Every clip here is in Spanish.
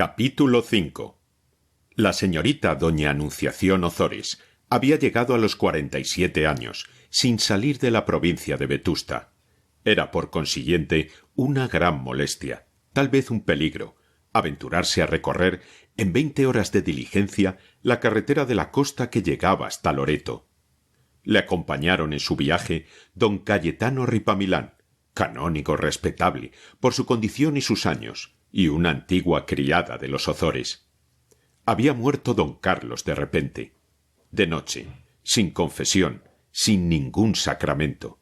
Capítulo 5. La señorita doña Anunciación Ozores había llegado a los 47 años, sin salir de la provincia de Vetusta. Era, por consiguiente, una gran molestia, tal vez un peligro, aventurarse a recorrer, en 20 horas de diligencia, la carretera de la costa que llegaba hasta Loreto. Le acompañaron en su viaje don Cayetano Ripamilán, canónigo respetable, por su condición y sus años, y una antigua criada de los Ozores. Había muerto don Carlos de repente, de noche, sin confesión, sin ningún sacramento.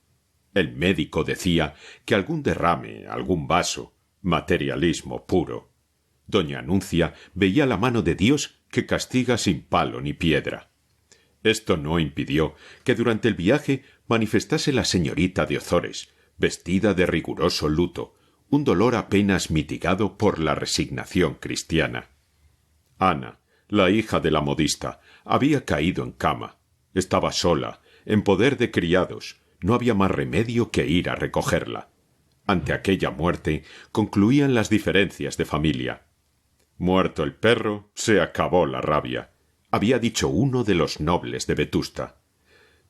El médico decía que algún derrame, algún vaso, materialismo puro. Doña Anuncia veía la mano de Dios que castiga sin palo ni piedra. Esto no impidió que durante el viaje manifestase la señorita de Ozores, vestida de riguroso luto, un dolor apenas mitigado por la resignación cristiana. Ana, la hija de la modista, había caído en cama. Estaba sola, en poder de criados. No había más remedio que ir a recogerla. Ante aquella muerte concluían las diferencias de familia. Muerto el perro, se acabó la rabia, había dicho uno de los nobles de Vetusta.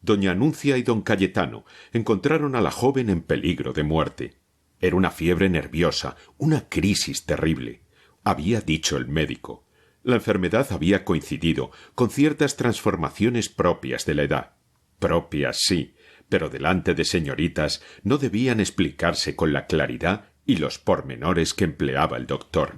Doña Anuncia y don Cayetano encontraron a la joven en peligro de muerte. Era una fiebre nerviosa, una crisis terrible. Había dicho el médico. La enfermedad había coincidido con ciertas transformaciones propias de la edad. Propias, sí, pero delante de señoritas no debían explicarse con la claridad y los pormenores que empleaba el doctor.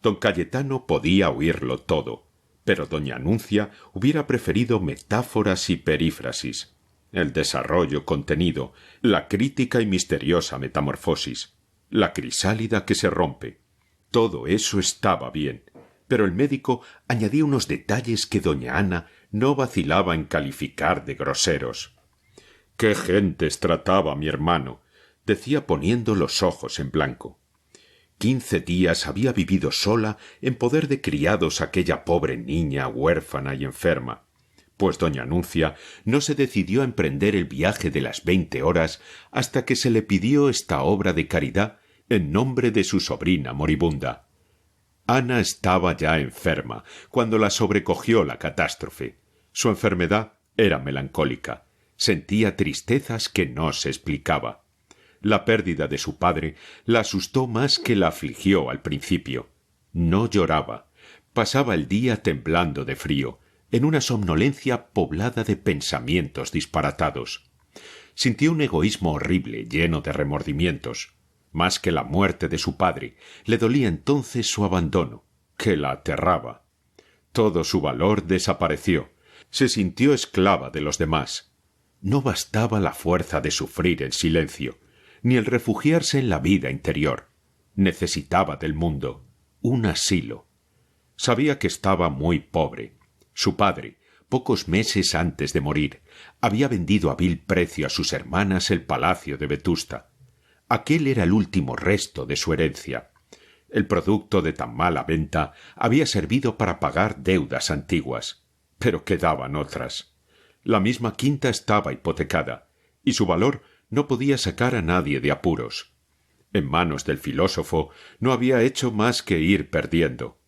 Don Cayetano podía oírlo todo, pero doña Anuncia hubiera preferido metáforas y perífrasis, el desarrollo contenido, la crítica y misteriosa metamorfosis, la crisálida que se rompe. Todo eso estaba bien, pero el médico añadía unos detalles que doña Ana no vacilaba en calificar de groseros. «¡Qué gentes trataba mi hermano!», decía poniendo los ojos en blanco. 15 días había vivido sola en poder de criados aquella pobre niña huérfana y enferma, pues doña Anuncia no se decidió a emprender el viaje de las 20 horas hasta que se le pidió esta obra de caridad en nombre de su sobrina moribunda. Ana estaba ya enferma cuando la sobrecogió la catástrofe. Su enfermedad era melancólica. Sentía tristezas que no se explicaba. La pérdida de su padre la asustó más que la afligió al principio. No lloraba. Pasaba el día temblando de frío, en una somnolencia poblada de pensamientos disparatados. Sintió un egoísmo horrible, lleno de remordimientos. Más que la muerte de su padre, le dolía entonces su abandono, que la aterraba. Todo su valor desapareció. Se sintió esclava de los demás. No bastaba la fuerza de sufrir en silencio, ni el refugiarse en la vida interior. Necesitaba del mundo, un asilo. Sabía que estaba muy pobre. Su padre, pocos meses antes de morir, había vendido a vil precio a sus hermanas el palacio de Vetusta. Aquel era el último resto de su herencia. El producto de tan mala venta había servido para pagar deudas antiguas, pero quedaban otras. La misma quinta estaba hipotecada, y su valor no podía sacar a nadie de apuros. En manos del filósofo no había hecho más que ir perdiendo.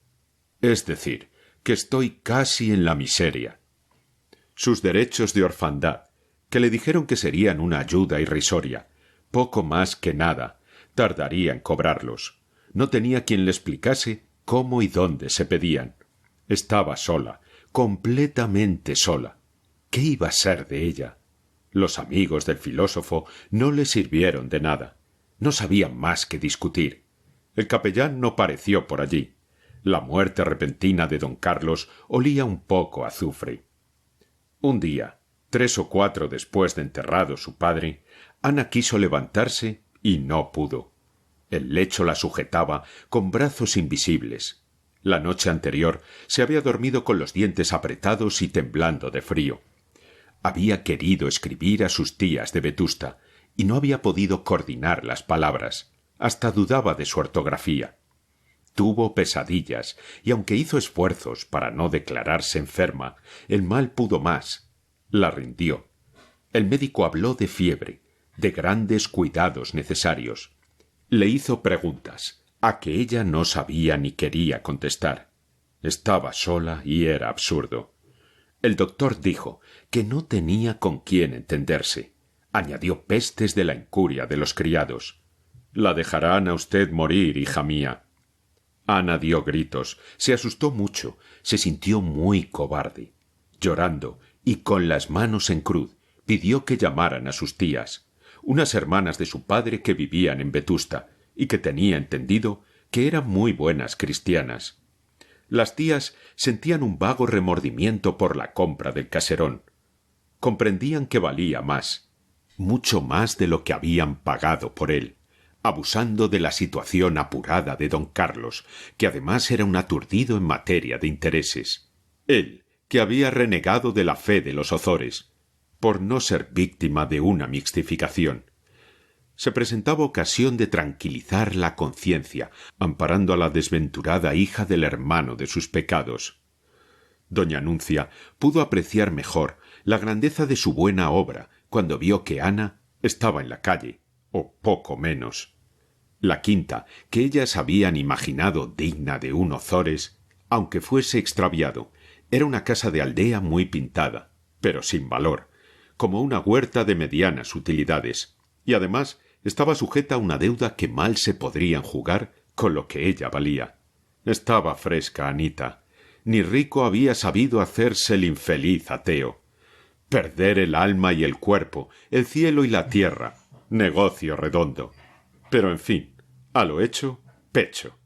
Es decir, que estoy casi en la miseria. Sus derechos de orfandad, que le dijeron que serían una ayuda irrisoria, poco más que nada, tardaría en cobrarlos. No tenía quien le explicase cómo y dónde se pedían. Estaba sola, completamente sola. ¿Qué iba a ser de ella? Los amigos del filósofo no le sirvieron de nada. No sabían más que discutir. El capellán no pareció por allí. La muerte repentina de don Carlos olía un poco a azufre. Un día, 3 o 4 después de enterrado su padre, Ana quiso levantarse y no pudo. El lecho la sujetaba con brazos invisibles. La noche anterior se había dormido con los dientes apretados y temblando de frío. Había querido escribir a sus tías de Vetusta y no había podido coordinar las palabras. Hasta dudaba de su ortografía. Tuvo pesadillas y aunque hizo esfuerzos para no declararse enferma, el mal pudo más. La rindió. El médico habló de fiebre, de grandes cuidados necesarios. Le hizo preguntas. a que ella no sabía ni quería contestar. Estaba sola y era absurdo. El doctor dijo que no tenía con quién entenderse. Añadió pestes de la incuria de los criados. «La dejarán a usted morir, hija mía». Ana dio gritos, se asustó mucho, se sintió muy cobarde. Llorando y con las manos en cruz, pidió que llamaran a sus tías, unas hermanas de su padre que vivían en Vetusta y que tenía entendido que eran muy buenas cristianas. Las tías sentían un vago remordimiento por la compra del caserón. Comprendían que valía más, mucho más de lo que habían pagado por él, abusando de la situación apurada de don Carlos, que además era un aturdido en materia de intereses. Él, que había renegado de la fe de los Ozores, por no ser víctima de una mixtificación. Se presentaba ocasión de tranquilizar la conciencia, amparando a la desventurada hija del hermano de sus pecados. Doña Anuncia pudo apreciar mejor la grandeza de su buena obra cuando vio que Ana estaba en la calle, o poco menos. La quinta, que ellas habían imaginado digna de un Ozores, aunque fuese extraviado, era una casa de aldea muy pintada, pero sin valor, como una huerta de medianas utilidades, y además estaba sujeta a una deuda que mal se podría enjugar con lo que ella valía. Estaba fresca Anita. Ni rico había sabido hacerse el infeliz ateo. Perder el alma y el cuerpo, el cielo y la tierra. Negocio redondo. Pero, en fin, a lo hecho, pecho.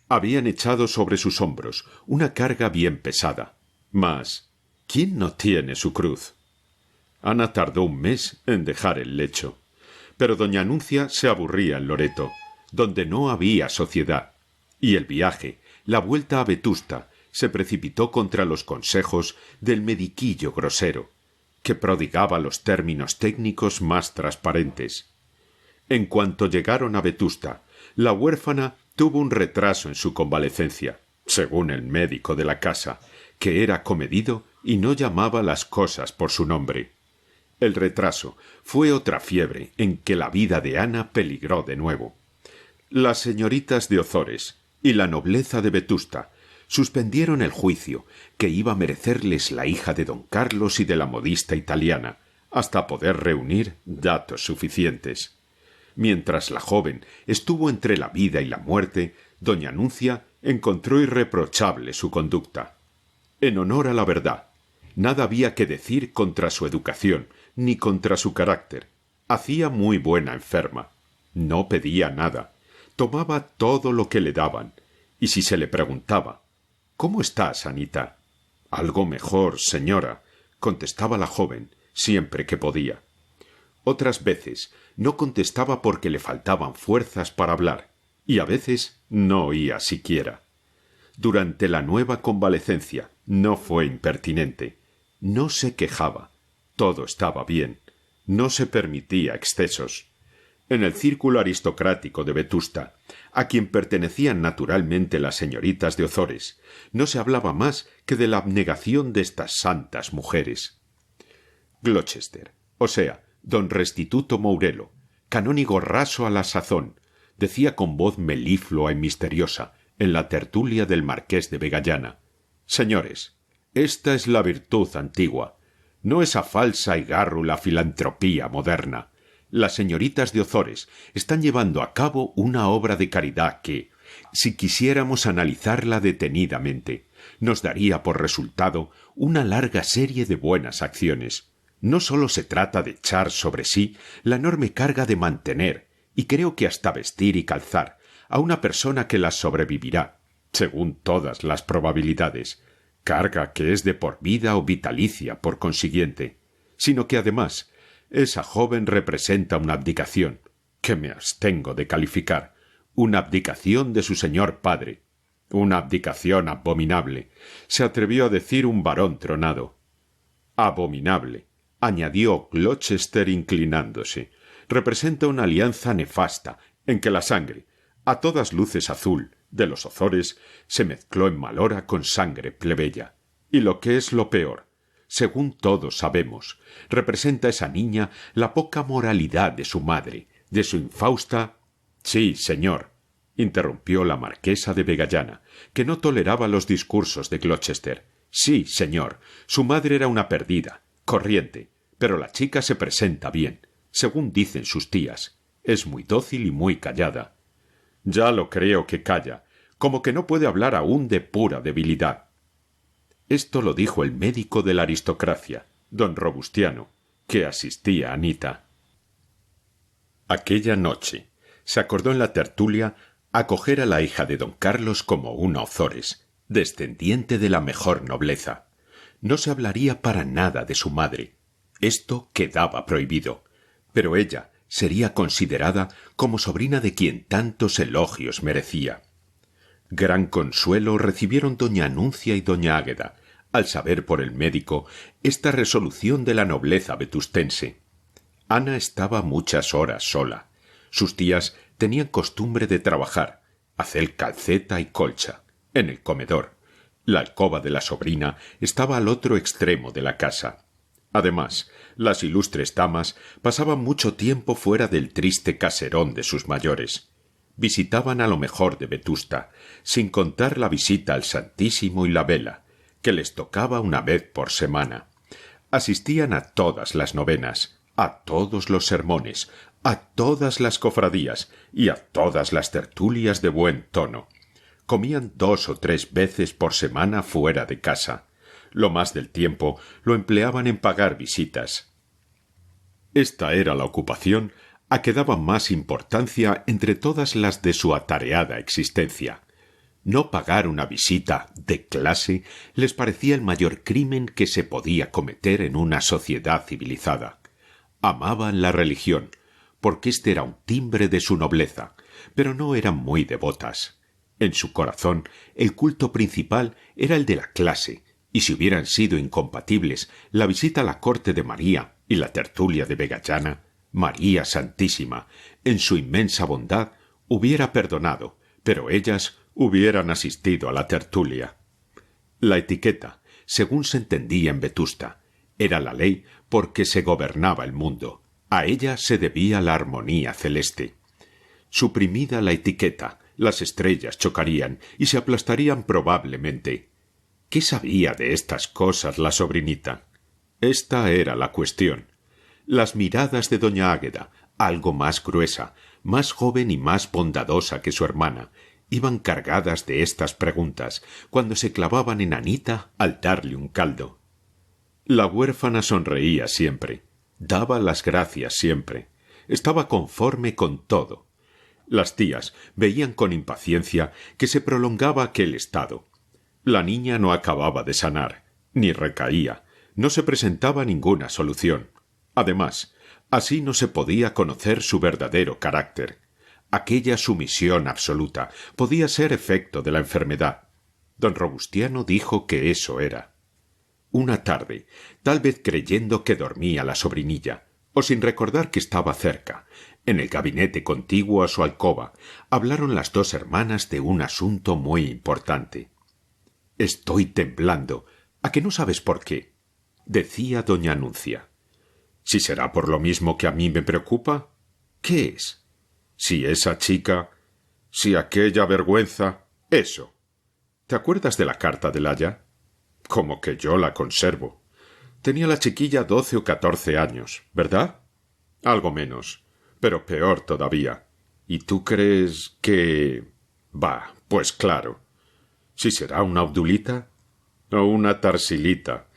Habían echado sobre sus hombros una carga bien pesada. Mas, ¿quién no tiene su cruz? Ana tardó un mes en dejar el lecho. Pero doña Anuncia se aburría en Loreto, donde no había sociedad, y el viaje, la vuelta a Vetusta, se precipitó contra los consejos del mediquillo grosero, que prodigaba los términos técnicos más transparentes. En cuanto llegaron a Vetusta, la huérfana tuvo un retraso en su convalecencia, según el médico de la casa, que era comedido y no llamaba las cosas por su nombre. El retraso fue otra fiebre en que la vida de Ana peligró de nuevo. Las señoritas de Ozores y la nobleza de Vetusta suspendieron el juicio que iba a merecerles la hija de don Carlos y de la modista italiana, hasta poder reunir datos suficientes. Mientras la joven estuvo entre la vida y la muerte, doña Anuncia encontró irreprochable su conducta. En honor a la verdad, nada había que decir contra su educación, ni contra su carácter. Hacía muy buena enferma. No pedía nada. Tomaba todo lo que le daban. Y si se le preguntaba, «¿Cómo estás, Anita?» «Algo mejor, señora», contestaba la joven, siempre que podía. Otras veces no contestaba porque le faltaban fuerzas para hablar, y a veces no oía siquiera. Durante la nueva convalecencia no fue impertinente. No se quejaba. Todo estaba bien. No se permitía excesos. En el círculo aristocrático de Vetusta, a quien pertenecían naturalmente las señoritas de Ozores, no se hablaba más que de la abnegación de estas santas mujeres. Gloucester, o sea, don Restituto Mourelo, canónigo raso a la sazón, decía con voz meliflua y misteriosa, en la tertulia del marqués de Vegallana: «Señores, esta es la virtud antigua, no esa falsa y gárrula filantropía moderna. Las señoritas de Ozores están llevando a cabo una obra de caridad que, si quisiéramos analizarla detenidamente, nos daría por resultado una larga serie de buenas acciones. No sólo se trata de echar sobre sí la enorme carga de mantener, y creo que hasta vestir y calzar, a una persona que las sobrevivirá, según todas las probabilidades, carga que es de por vida o vitalicia por consiguiente, sino que además esa joven representa una abdicación, que me abstengo de calificar, una abdicación de su señor padre, una abdicación abominable, se atrevió a decir un varón tronado. Abominable, añadió Gloucester inclinándose, representa una alianza nefasta en que la sangre, a todas luces azul, de los Ozores, se mezcló en malhora con sangre plebeya. Y lo que es lo peor, según todos sabemos, representa esa niña la poca moralidad de su madre, de su infausta... Sí, señor, interrumpió la marquesa de Vegallana, que no toleraba los discursos de Gloucester. Sí, señor, su madre era una perdida, corriente, pero la chica se presenta bien, según dicen sus tías. Es muy dócil y muy callada. Ya lo creo que calla, como que no puede hablar aún de pura debilidad. Esto lo dijo el médico de la aristocracia, don Robustiano, que asistía a Anita. Aquella noche se acordó en la tertulia acoger a la hija de don Carlos como una Ozores, descendiente de la mejor nobleza. No se hablaría para nada de su madre. Esto quedaba prohibido. Pero ella sería considerada como sobrina de quien tantos elogios merecía. Gran consuelo recibieron doña Anuncia y doña Águeda al saber por el médico esta resolución de la nobleza vetustense. Ana estaba muchas horas sola. Sus tías tenían costumbre de trabajar, hacer calceta y colcha, en el comedor. La alcoba de la sobrina estaba al otro extremo de la casa. Además, las ilustres damas pasaban mucho tiempo fuera del triste caserón de sus mayores. Visitaban a lo mejor de Vetusta, sin contar la visita al Santísimo y la vela, que les tocaba una vez por semana. Asistían a todas las novenas, a todos los sermones, a todas las cofradías y a todas las tertulias de buen tono. Comían 2 o 3 veces por semana fuera de casa. Lo más del tiempo lo empleaban en pagar visitas. Esta era la ocupación a que daban más importancia entre todas las de su atareada existencia. No pagar una visita de clase les parecía el mayor crimen que se podía cometer en una sociedad civilizada. Amaban la religión, porque este era un timbre de su nobleza, pero no eran muy devotas. En su corazón el culto principal era el de la clase, y si hubieran sido incompatibles la visita a la corte de María y la tertulia de Vegallana, María Santísima, en su inmensa bondad, hubiera perdonado, pero ellas hubieran asistido a la tertulia. La etiqueta, según se entendía en Vetusta, era la ley porque se gobernaba el mundo. A ella se debía la armonía celeste. Suprimida la etiqueta, las estrellas chocarían y se aplastarían probablemente. ¿Qué sabía de estas cosas la sobrinita? Esta era la cuestión. Las miradas de doña Águeda, algo más gruesa, más joven y más bondadosa que su hermana, iban cargadas de estas preguntas cuando se clavaban en Anita al darle un caldo. La huérfana sonreía siempre, daba las gracias siempre, estaba conforme con todo. Las tías veían con impaciencia que se prolongaba aquel estado. La niña no acababa de sanar, ni recaía, no se presentaba ninguna solución. Además, así no se podía conocer su verdadero carácter. Aquella sumisión absoluta podía ser efecto de la enfermedad. Don Robustiano dijo que eso era. Una tarde, tal vez creyendo que dormía la sobrinilla, o sin recordar que estaba cerca, en el gabinete contiguo a su alcoba, hablaron las dos hermanas de un asunto muy importante. «Estoy temblando. ¿A que no sabes por qué?», decía doña Anuncia. «Si será por lo mismo que a mí me preocupa. ¿Qué es? Si esa chica, si aquella vergüenza, eso. ¿Te acuerdas de la carta del aya? Como que yo la conservo. Tenía la chiquilla 12 o 14 años, ¿verdad? Algo menos, pero peor todavía. ¿Y tú crees que...? Bah, pues claro. ¿Si será una Obdulita o una Tarsilita?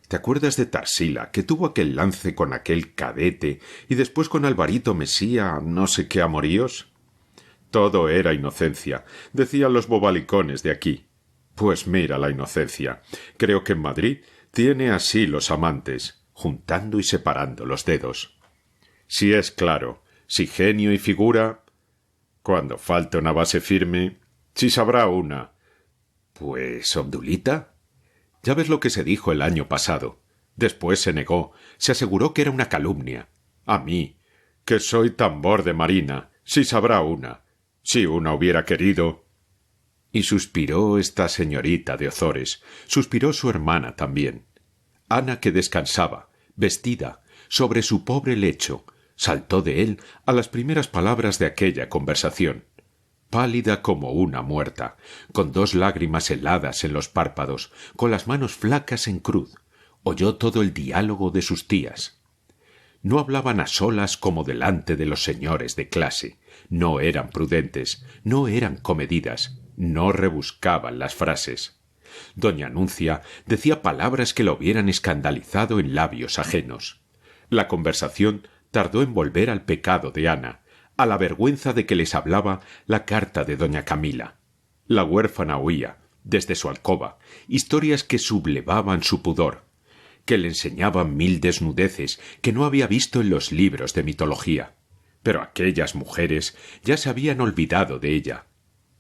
¿Te acuerdas de Tarsila, que tuvo aquel lance con aquel cadete y después con Alvarito Mesía, no sé qué amoríos? Todo era inocencia, decían los bobalicones de aquí. Pues mira la inocencia. Creo que en Madrid tiene así los amantes, juntando y separando los dedos. Si es claro, si genio y figura... Cuando falta una base firme, si sabrá una... Pues, Obdulita... Ya ves lo que se dijo el año pasado. Después se negó, se aseguró que era una calumnia. A mí, que soy tambor de marina, si sabrá una. Si una hubiera querido... Y suspiró esta señorita de Ozores, suspiró su hermana también. Ana, que descansaba, vestida, sobre su pobre lecho, saltó de él a las primeras palabras de aquella conversación. pálida como una muerta, con 2 lágrimas heladas en los párpados, con las manos flacas en cruz, oyó todo el diálogo de sus tías. No hablaban a solas como delante de los señores de clase, no eran prudentes, no eran comedidas, no rebuscaban las frases. Doña Anuncia decía palabras que la hubieran escandalizado en labios ajenos. La conversación tardó en volver al pecado de Ana, a la vergüenza de que les hablaba la carta de doña Camila. La huérfana oía, desde su alcoba, historias que sublevaban su pudor, que le enseñaban 1000 desnudeces que no había visto en los libros de mitología. Pero aquellas mujeres ya se habían olvidado de ella.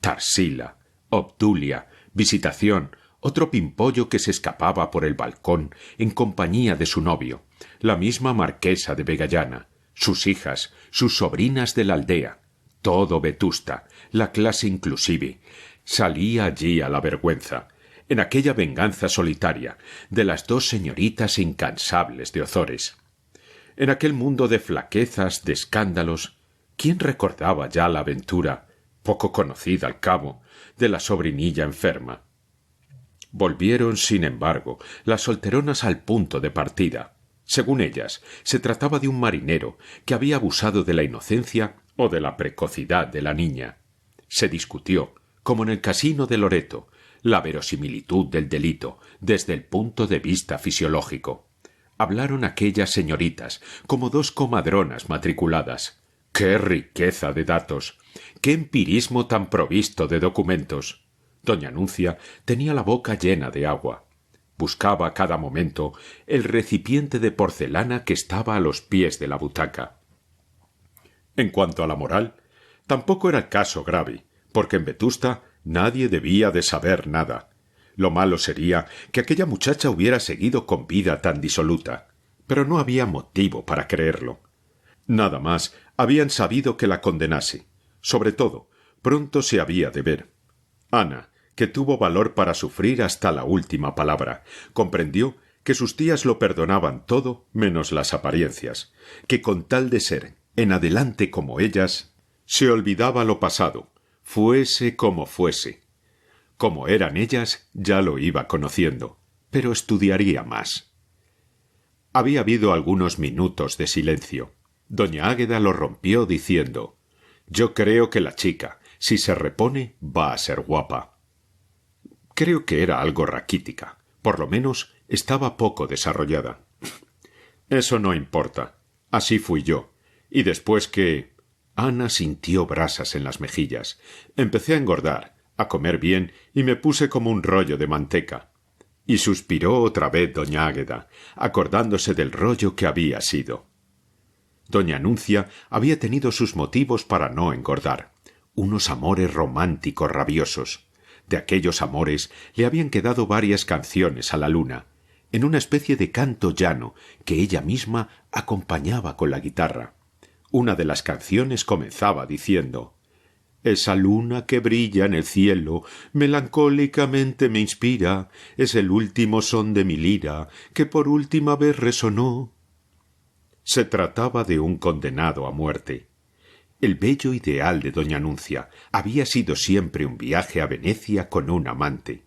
Tarsila, Obdulia, Visitación, otro pimpollo que se escapaba por el balcón en compañía de su novio, la misma marquesa de Vegallana, sus hijas, sus sobrinas de la aldea, todo Vetusta, la clase inclusive, salía allí a la vergüenza, en aquella venganza solitaria de las 2 señoritas incansables de Ozores. En aquel mundo de flaquezas, de escándalos, ¿quién recordaba ya la aventura, poco conocida al cabo, de la sobrinilla enferma? Volvieron, sin embargo, las solteronas al punto de partida. Según ellas, se trataba de un marinero que había abusado de la inocencia o de la precocidad de la niña. Se discutió, como en el casino de Loreto, la verosimilitud del delito desde el punto de vista fisiológico. Hablaron aquellas señoritas como 2 comadronas matriculadas. ¡Qué riqueza de datos! ¡Qué empirismo tan provisto de documentos! Doña Anuncia tenía la boca llena de agua. Buscaba a cada momento el recipiente de porcelana que estaba a los pies de la butaca. En cuanto a la moral, tampoco era el caso grave, porque en Vetusta nadie debía de saber nada. Lo malo sería que aquella muchacha hubiera seguido con vida tan disoluta, pero no había motivo para creerlo. Nada más habían sabido que la condenase. Sobre todo, pronto se había de ver. Ana, que tuvo valor para sufrir hasta la última palabra, comprendió que sus tías lo perdonaban todo menos las apariencias, que con tal de ser en adelante como ellas, se olvidaba lo pasado, fuese como fuese. Como eran ellas, ya lo iba conociendo, pero estudiaría más. Había habido algunos minutos de silencio. Doña Águeda lo rompió diciendo: «Yo creo que la chica, si se repone, va a ser guapa». Creo que era algo raquítica. Por lo menos estaba poco desarrollada. Eso no importa. Así fui yo. Y después que... Ana sintió brasas en las mejillas. Empecé a engordar, a comer bien, y me puse como un rollo de manteca. Y suspiró otra vez doña Águeda, acordándose del rollo que había sido. Doña Anuncia había tenido sus motivos para no engordar. Unos amores románticos rabiosos. De aquellos amores le habían quedado varias canciones a la luna, en una especie de canto llano que ella misma acompañaba con la guitarra. Una de las canciones comenzaba diciendo: «Esa luna que brilla en el cielo melancólicamente me inspira, es el último son de mi lira que por última vez resonó». Se trataba de un condenado a muerte. El bello ideal de doña Anuncia había sido siempre un viaje a Venecia con un amante.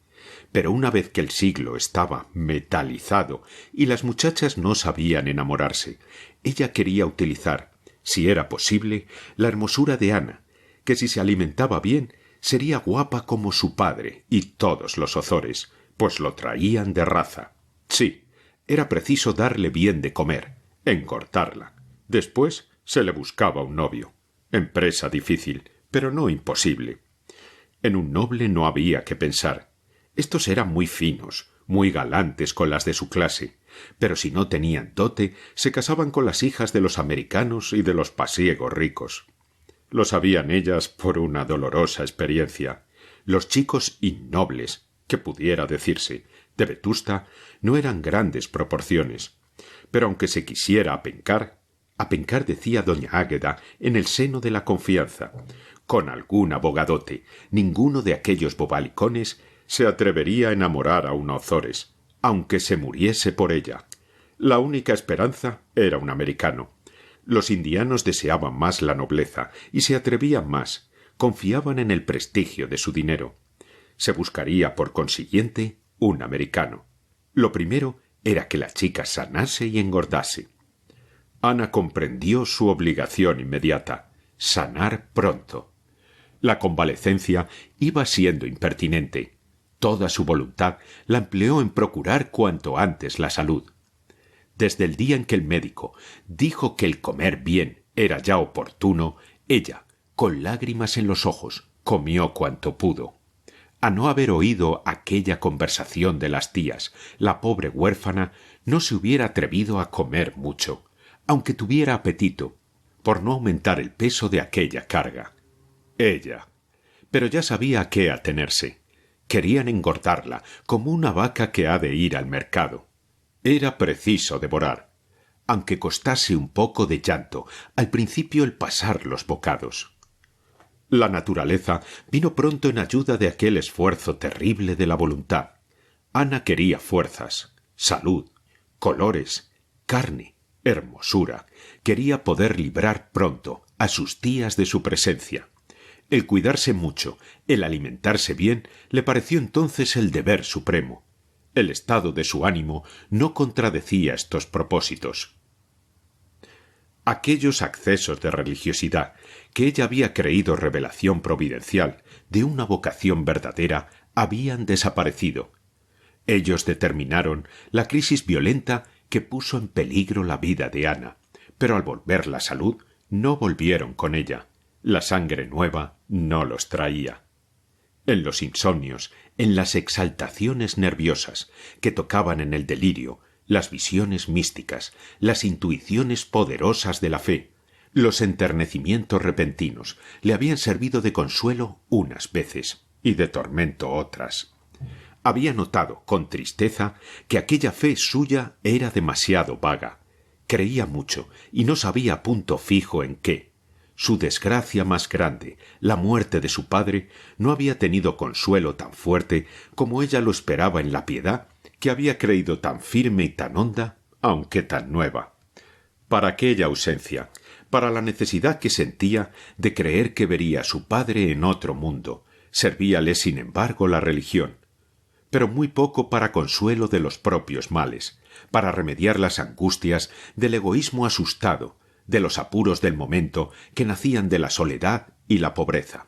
Pero una vez que el siglo estaba metalizado y las muchachas no sabían enamorarse, ella quería utilizar, si era posible, la hermosura de Ana, que si se alimentaba bien sería guapa como su padre y todos los Ozores, pues lo traían de raza. Sí, era preciso darle bien de comer, engordarla. Después se le buscaba un novio. Empresa difícil, pero no imposible. En un noble no había que pensar. Estos eran muy finos, muy galantes con las de su clase, pero si no tenían dote, se casaban con las hijas de los americanos y de los pasiegos ricos. Lo sabían ellas por una dolorosa experiencia. Los chicos innobles, que pudiera decirse, de Vetusta, no eran grandes proporciones. Pero aunque se quisiera apencar decía doña Águeda en el seno de la confianza, con algún abogadote, ninguno de aquellos bobalicones se atrevería a enamorar a una Ozores, aunque se muriese por ella. La única esperanza era un americano. Los indianos deseaban más la nobleza y se atrevían más, confiaban en el prestigio de su dinero. Se buscaría, por consiguiente, un americano. Lo primero era que la chica sanase y engordase. Ana comprendió su obligación inmediata: sanar pronto. La convalecencia iba siendo impertinente. Toda su voluntad la empleó en procurar cuanto antes la salud. Desde el día en que el médico dijo que el comer bien era ya oportuno, ella, con lágrimas en los ojos, comió cuanto pudo. A no haber oído aquella conversación de las tías, la pobre huérfana no se hubiera atrevido a comer mucho, aunque tuviera apetito, por no aumentar el peso de aquella carga. Ella. Pero ya sabía a qué atenerse. Querían engordarla, como una vaca que ha de ir al mercado. Era preciso devorar, aunque costase un poco de llanto al principio el pasar los bocados. La naturaleza vino pronto en ayuda de aquel esfuerzo terrible de la voluntad. Ana quería fuerzas, salud, colores, carne, hermosura. Quería poder librar pronto a sus tías de su presencia. El cuidarse mucho, el alimentarse bien, le pareció entonces el deber supremo. El estado de su ánimo no contradecía estos propósitos. Aquellos accesos de religiosidad que ella había creído revelación providencial de una vocación verdadera habían desaparecido. Ellos determinaron la crisis violenta que puso en peligro la vida de Ana, pero al volver la salud no volvieron con ella. La sangre nueva no los traía. En los insomnios, en las exaltaciones nerviosas que tocaban en el delirio, las visiones místicas, las intuiciones poderosas de la fe, los enternecimientos repentinos le habían servido de consuelo unas veces y de tormento otras. Había notado con tristeza que aquella fe suya era demasiado vaga. Creía mucho y no sabía punto fijo en qué. Su desgracia más grande, la muerte de su padre, no había tenido consuelo tan fuerte como ella lo esperaba en la piedad, que había creído tan firme y tan honda, aunque tan nueva. Para aquella ausencia, para la necesidad que sentía de creer que vería a su padre en otro mundo, servíale sin embargo la religión, pero muy poco para consuelo de los propios males, para remediar las angustias del egoísmo asustado, de los apuros del momento que nacían de la soledad y la pobreza.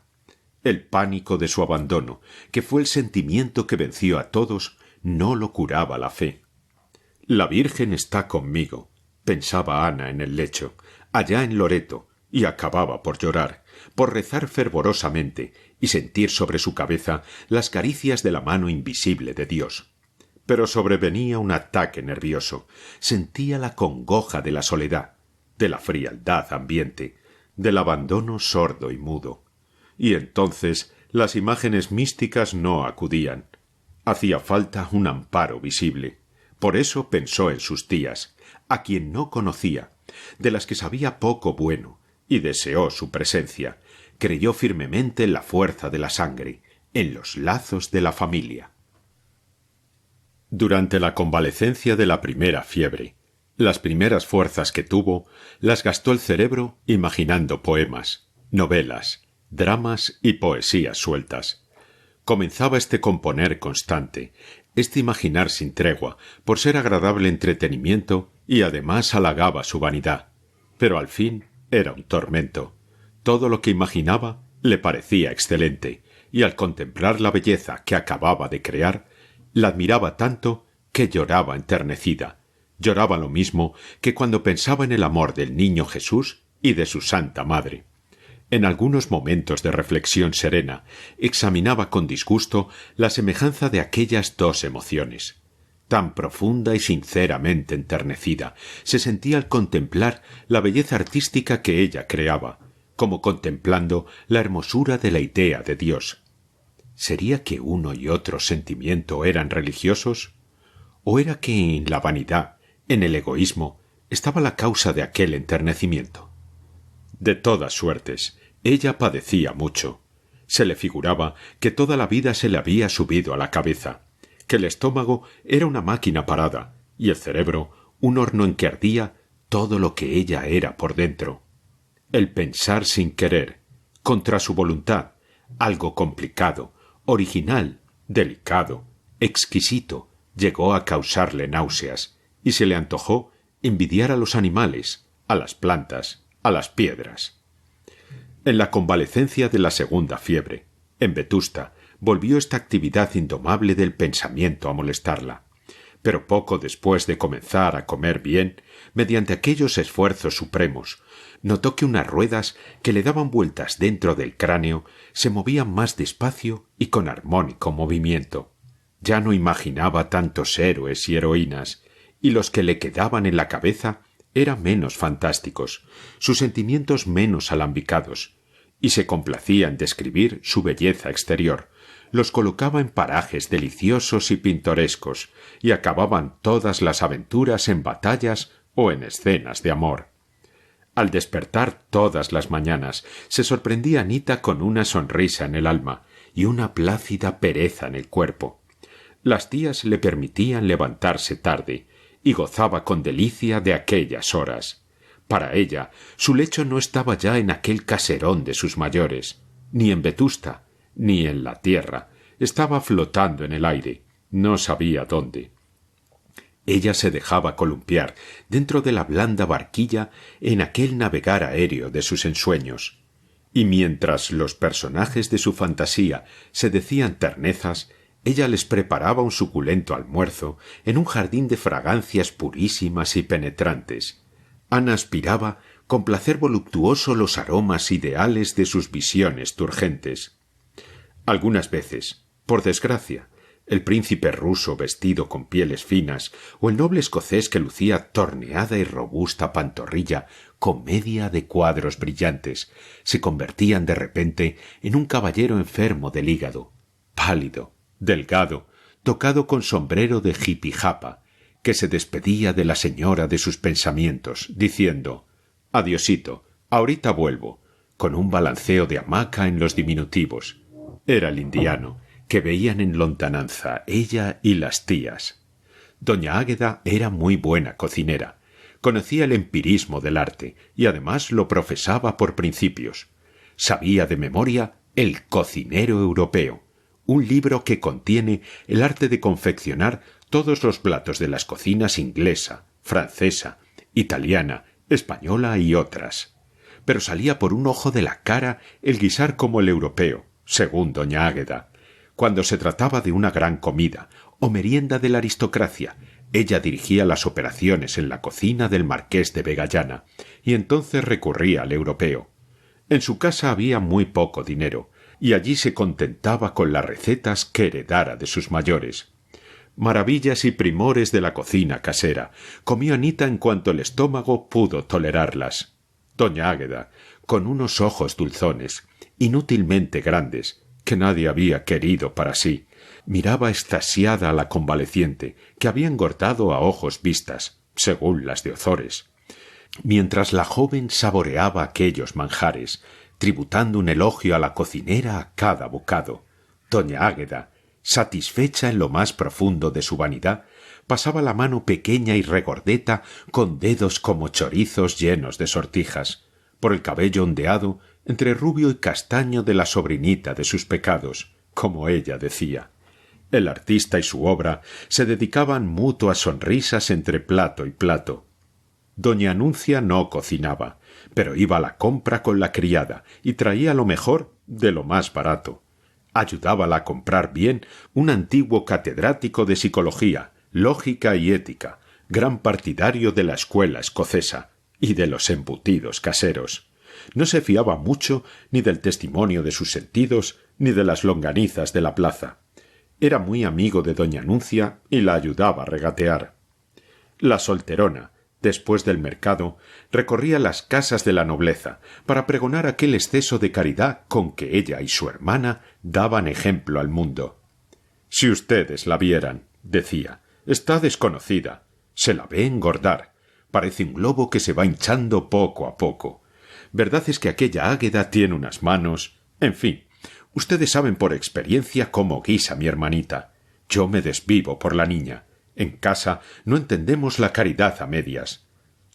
El pánico de su abandono, que fue el sentimiento que venció a todos, no lo curaba la fe. La Virgen está conmigo, pensaba Ana en el lecho, allá en Loreto, y acababa por llorar, por rezar fervorosamente y sentir sobre su cabeza las caricias de la mano invisible de Dios. Pero sobrevenía un ataque nervioso, sentía la congoja de la soledad, de la frialdad ambiente, del abandono sordo y mudo. Y entonces las imágenes místicas no acudían. Hacía falta un amparo visible. Por eso pensó en sus tías, a quien no conocía, de las que sabía poco bueno, y deseó su presencia. Creyó firmemente en la fuerza de la sangre, en los lazos de la familia. Durante la convalecencia de la primera fiebre, las primeras fuerzas que tuvo las gastó el cerebro imaginando poemas, novelas, dramas y poesías sueltas. Comenzaba este componer constante, este imaginar sin tregua, por ser agradable entretenimiento y además halagaba su vanidad. Pero al fin era un tormento. Todo lo que imaginaba le parecía excelente, y al contemplar la belleza que acababa de crear, la admiraba tanto que lloraba enternecida. Lloraba lo mismo que cuando pensaba en el amor del niño Jesús y de su Santa Madre. En algunos momentos de reflexión serena, examinaba con disgusto la semejanza de aquellas dos emociones. Tan profunda y sinceramente enternecida se sentía al contemplar la belleza artística que ella creaba, como contemplando la hermosura de la idea de Dios. ¿Sería que uno y otro sentimiento eran religiosos? ¿O era que en la vanidad, en el egoísmo, estaba la causa de aquel enternecimiento? De todas suertes, ella padecía mucho. Se le figuraba que toda la vida se le había subido a la cabeza, que el estómago era una máquina parada y el cerebro un horno en que ardía todo lo que ella era por dentro. El pensar sin querer, contra su voluntad, algo complicado, original, delicado, exquisito, llegó a causarle náuseas, y se le antojó envidiar a los animales, a las plantas, a las piedras. En la convalecencia de la segunda fiebre, en Vetusta, volvió esta actividad indomable del pensamiento a molestarla. Pero poco después de comenzar a comer bien, mediante aquellos esfuerzos supremos, notó que unas ruedas que le daban vueltas dentro del cráneo se movían más despacio y con armónico movimiento. Ya no imaginaba tantos héroes y heroínas, y los que le quedaban en la cabeza eran menos fantásticos, sus sentimientos menos alambicados, y se complacía en describir su belleza exterior, los colocaba en parajes deliciosos y pintorescos, y acababan todas las aventuras en batallas o en escenas de amor. Al despertar todas las mañanas, se sorprendía Anita con una sonrisa en el alma y una plácida pereza en el cuerpo. Las tías le permitían levantarse tarde, y gozaba con delicia de aquellas horas. Para ella, su lecho no estaba ya en aquel caserón de sus mayores, ni en Vetusta, ni en la tierra. Estaba flotando en el aire, no sabía dónde. Ella se dejaba columpiar dentro de la blanda barquilla en aquel navegar aéreo de sus ensueños. Y mientras los personajes de su fantasía se decían ternezas, ella les preparaba un suculento almuerzo en un jardín de fragancias purísimas y penetrantes. Ana aspiraba con placer voluptuoso los aromas ideales de sus visiones turgentes. Algunas veces, por desgracia, el príncipe ruso vestido con pieles finas o el noble escocés que lucía torneada y robusta pantorrilla con media de cuadros brillantes se convertían de repente en un caballero enfermo del hígado, pálido, delgado, tocado con sombrero de jipijapa, que se despedía de la señora de sus pensamientos, diciendo «Adiosito, ahorita vuelvo», con un balanceo de hamaca en los diminutivos. Era el indiano, que veían en lontananza ella y las tías. Doña Águeda era muy buena cocinera, conocía el empirismo del arte y además lo profesaba por principios. Sabía de memoria El cocinero europeo, un libro que contiene el arte de confeccionar todos los platos de las cocinas inglesa, francesa, italiana, española y otras. Pero salía por un ojo de la cara el guisar como el europeo, según doña Águeda. Cuando se trataba de una gran comida o merienda de la aristocracia, ella dirigía las operaciones en la cocina del marqués de Vegallana, y entonces recurría al europeo. En su casa había muy poco dinero, y allí se contentaba con las recetas que heredara de sus mayores. Maravillas y primores de la cocina casera. Comió Anita en cuanto el estómago pudo tolerarlas. Doña Águeda, con unos ojos dulzones, inútilmente grandes, que nadie había querido para sí, miraba extasiada a la convaleciente, que había engordado a ojos vistas, según las de Ozores. Mientras la joven saboreaba aquellos manjares, tributando un elogio a la cocinera a cada bocado, doña Águeda, satisfecha en lo más profundo de su vanidad, pasaba la mano pequeña y regordeta con dedos como chorizos llenos de sortijas, por el cabello ondeado entre rubio y castaño de la sobrinita de sus pecados, como ella decía. El artista y su obra se dedicaban mutuas sonrisas entre plato y plato. Doña Anuncia no cocinaba, pero iba a la compra con la criada y traía lo mejor de lo más barato. Ayudábala a comprar bien un antiguo catedrático de psicología, lógica y ética, gran partidario de la escuela escocesa y de los embutidos caseros. No se fiaba mucho ni del testimonio de sus sentidos ni de las longanizas de la plaza. Era muy amigo de doña Anuncia y la ayudaba a regatear. La solterona, después del mercado, recorría las casas de la nobleza para pregonar aquel exceso de caridad con que ella y su hermana daban ejemplo al mundo. «Si ustedes la vieran», decía, «está desconocida. Se la ve engordar. Parece un globo que se va hinchando poco a poco. Verdad es que aquella Águeda tiene unas manos... En fin, ustedes saben por experiencia cómo guisa mi hermanita. Yo me desvivo por la niña. En casa no entendemos la caridad a medias.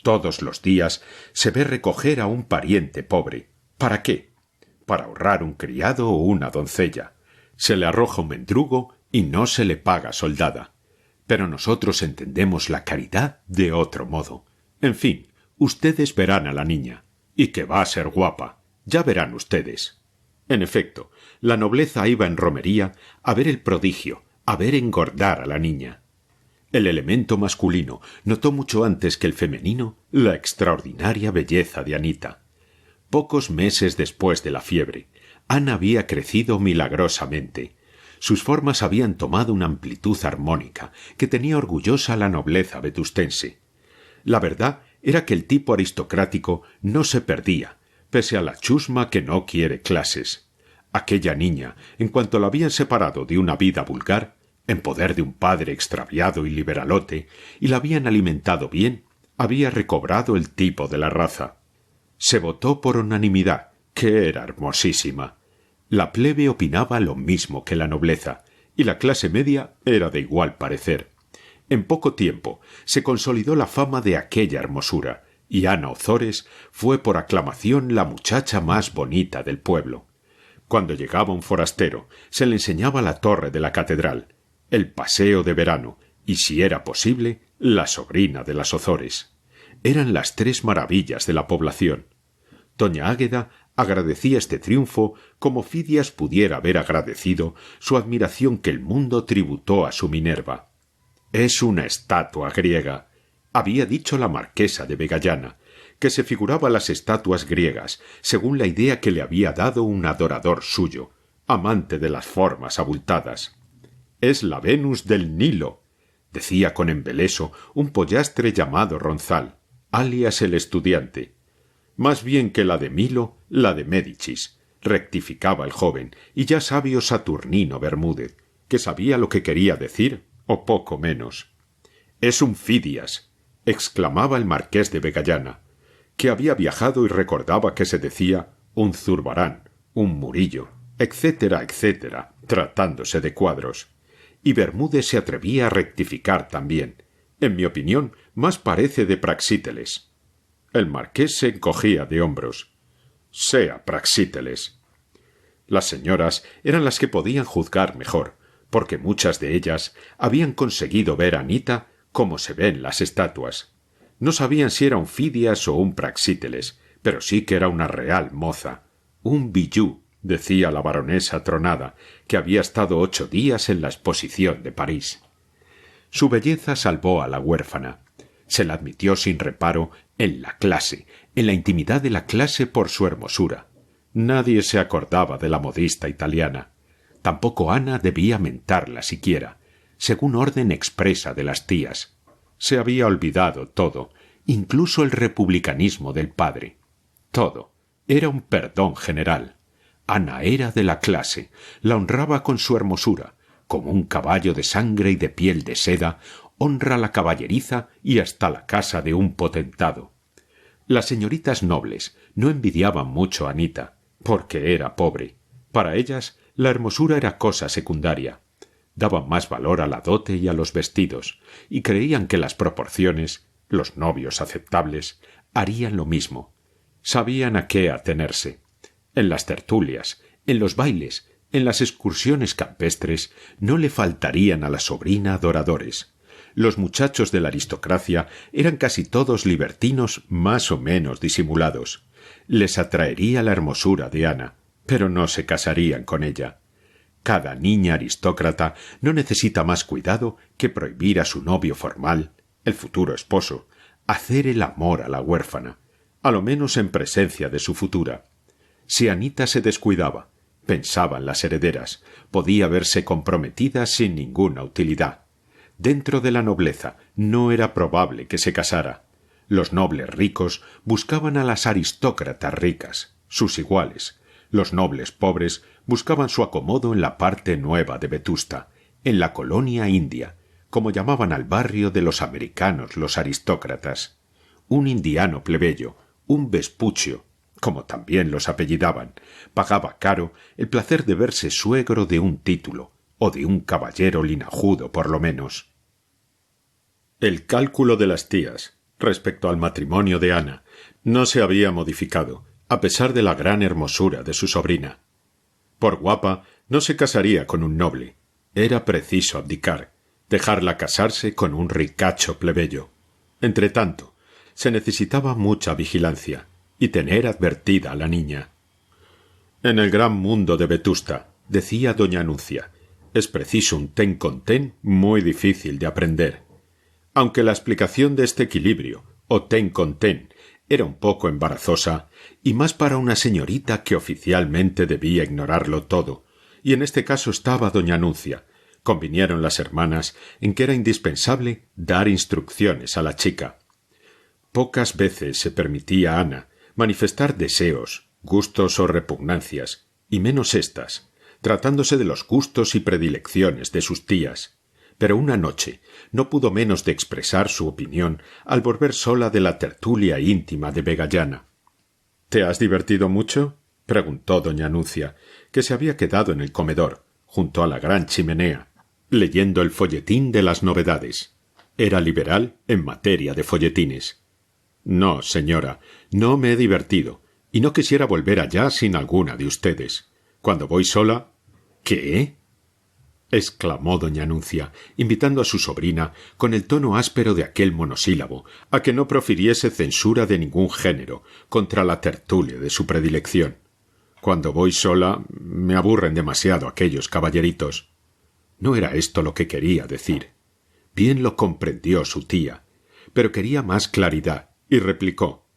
Todos los días se ve recoger a un pariente pobre. ¿Para qué? para ahorrar un criado o una doncella. Se le arroja un mendrugo y no se le paga soldada. Pero nosotros entendemos la caridad de otro modo. En fin, ustedes verán a la niña. Y que va a ser guapa. Ya verán ustedes. En efecto, la nobleza iba en romería a ver el prodigio, a ver engordar a la niña. El elemento masculino notó mucho antes que el femenino la extraordinaria belleza de Anita. Pocos meses después de la fiebre, Ana había crecido milagrosamente. Sus formas habían tomado una amplitud armónica que tenía orgullosa la nobleza vetustense. La verdad era que el tipo aristocrático no se perdía, pese a la chusma que no quiere clases. Aquella niña, en cuanto la habían separado de una vida vulgar, en poder de un padre extraviado y liberalote, y la habían alimentado bien, había recobrado el tipo de la raza. Se votó por unanimidad, que era hermosísima. La plebe opinaba lo mismo que la nobleza, y la clase media era de igual parecer. En poco tiempo se consolidó la fama de aquella hermosura, y Ana Ozores fue por aclamación la muchacha más bonita del pueblo. Cuando llegaba un forastero, se le enseñaba la torre de la catedral, el paseo de verano, y si era posible, la sobrina de las Ozores. Eran las tres maravillas de la población. Doña Águeda agradecía este triunfo como Fidias pudiera haber agradecido su admiración que el mundo tributó a su Minerva. «Es una estatua griega», había dicho la marquesa de Vegallana, que se figuraba las estatuas griegas según la idea que le había dado un adorador suyo, amante de las formas abultadas. «Es la Venus del Nilo», decía con embeleso un pollastre llamado Ronzal, alias el estudiante. «Más bien que la de Milo, la de Médicis», rectificaba el joven y ya sabio Saturnino Bermúdez, que sabía lo que quería decir, o poco menos. «Es un Fidias», exclamaba el marqués de Vegallana, que había viajado y recordaba que se decía un Zurbarán, un Murillo, etcétera, etcétera, tratándose de cuadros. Y Bermúdez se atrevía a rectificar también. En mi opinión, más parece de Praxíteles. El marqués se encogía de hombros. Sea Praxíteles. Las señoras eran las que podían juzgar mejor, porque muchas de ellas habían conseguido ver a Anita como se ven las estatuas. No sabían si era un Fidias o un Praxíteles, pero sí que era una real moza. Un bijou, decía la baronesa Tronada, que había estado 8 días en la exposición de París. Su belleza salvó a la huérfana. Se la admitió sin reparo en la clase, en la intimidad de la clase por su hermosura. Nadie se acordaba de la modista italiana. Tampoco Ana debía mentarla siquiera, según orden expresa de las tías. Se había olvidado todo, incluso el republicanismo del padre. Todo. Era un perdón general. Ana era de la clase, la honraba con su hermosura, como un caballo de sangre y de piel de seda honra la caballeriza y hasta la casa de un potentado. Las señoritas nobles no envidiaban mucho a Anita, porque era pobre. Para ellas la hermosura era cosa secundaria. Daban más valor a la dote y a los vestidos, y creían que las proporciones, los novios aceptables, harían lo mismo. Sabían a qué atenerse. En las tertulias, en los bailes, en las excursiones campestres, no le faltarían a la sobrina adoradores. Los muchachos de la aristocracia eran casi todos libertinos más o menos disimulados. Les atraería la hermosura de Ana, pero no se casarían con ella. Cada niña aristócrata no necesita más cuidado que prohibir a su novio formal, el futuro esposo, hacer el amor a la huérfana, a lo menos en presencia de su futura. Si Anita se descuidaba, pensaban las herederas, podía verse comprometida sin ninguna utilidad. Dentro de la nobleza no era probable que se casara. Los nobles ricos buscaban a las aristócratas ricas, sus iguales. Los nobles pobres buscaban su acomodo en la parte nueva de Vetusta, en la colonia india, como llamaban al barrio de los americanos los aristócratas. Un indiano plebeyo, un vespucio, como también los apellidaban, pagaba caro el placer de verse suegro de un título, o de un caballero linajudo por lo menos. El cálculo de las tías respecto al matrimonio de Ana no se había modificado, a pesar de la gran hermosura de su sobrina. Por guapa, no se casaría con un noble. Era preciso abdicar, dejarla casarse con un ricacho plebeyo. Entretanto, se necesitaba mucha vigilancia y tener advertida a la niña. En el gran mundo de Vetusta, decía doña Anuncia, es preciso un ten con ten muy difícil de aprender. Aunque la explicación de este equilibrio, o ten con ten, era un poco embarazosa, y más para una señorita que oficialmente debía ignorarlo todo, y en este caso estaba doña Anuncia, convinieron las hermanas en que era indispensable dar instrucciones a la chica. Pocas veces se permitía a Ana manifestar deseos, gustos o repugnancias, y menos éstas, tratándose de los gustos y predilecciones de sus tías. Pero una noche no pudo menos de expresar su opinión al volver sola de la tertulia íntima de Vegallana. —¿Te has divertido mucho? —preguntó doña Anuncia, que se había quedado en el comedor, junto a la gran chimenea, leyendo el folletín de las novedades. Era liberal en materia de folletines. —No, señora, no me he divertido, y no quisiera volver allá sin alguna de ustedes. Cuando voy sola... —¿Qué? —exclamó doña Anuncia, invitando a su sobrina, con el tono áspero de aquel monosílabo, a que no profiriese censura de ningún género contra la tertulia de su predilección. Cuando voy sola me aburren demasiado aquellos caballeritos. No era esto lo que quería decir. Bien lo comprendió su tía, pero quería más claridad, y replicó: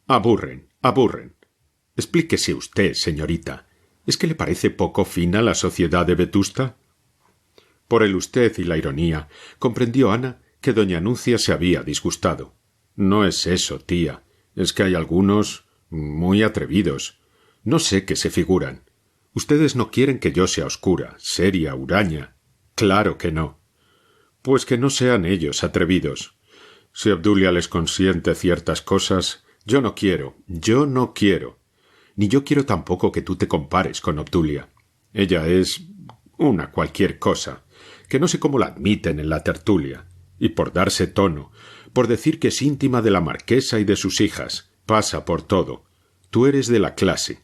—Aburren, aburren. Explíquese usted, señorita. ¿Es que le parece poco fina la sociedad de Vetusta? Por el usted y la ironía, comprendió Ana que doña Anuncia se había disgustado. No es eso, tía. Es que hay algunos muy atrevidos. No sé qué se figuran. Ustedes no quieren que yo sea oscura, seria, huraña. Claro que no. Pues que no sean ellos atrevidos. Si Obdulia les consiente ciertas cosas, yo no quiero. Ni yo quiero tampoco que tú te compares con Obdulia. Ella es una cualquier cosa, que no sé cómo la admiten en la tertulia, y por darse tono, por decir que es íntima de la marquesa y de sus hijas, pasa por todo. Tú eres de la clase.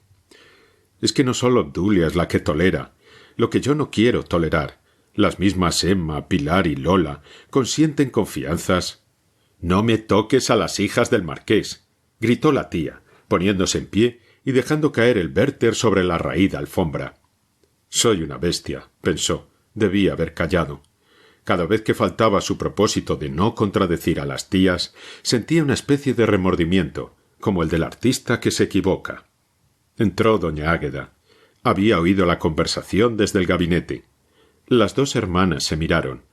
Es que no solo Obdulia es la que tolera, lo que yo no quiero tolerar. Las mismas Emma, Pilar y Lola consienten confianzas. —No me toques a las hijas del marqués —gritó la tía, poniéndose en pie y dejando caer el Werther sobre la raída alfombra. Soy una bestia, pensó. Debía haber callado. Cada vez que faltaba a su propósito de no contradecir a las tías, sentía una especie de remordimiento, como el del artista que se equivoca. Entró doña Águeda. Había oído la conversación desde el gabinete. Las dos hermanas se miraron.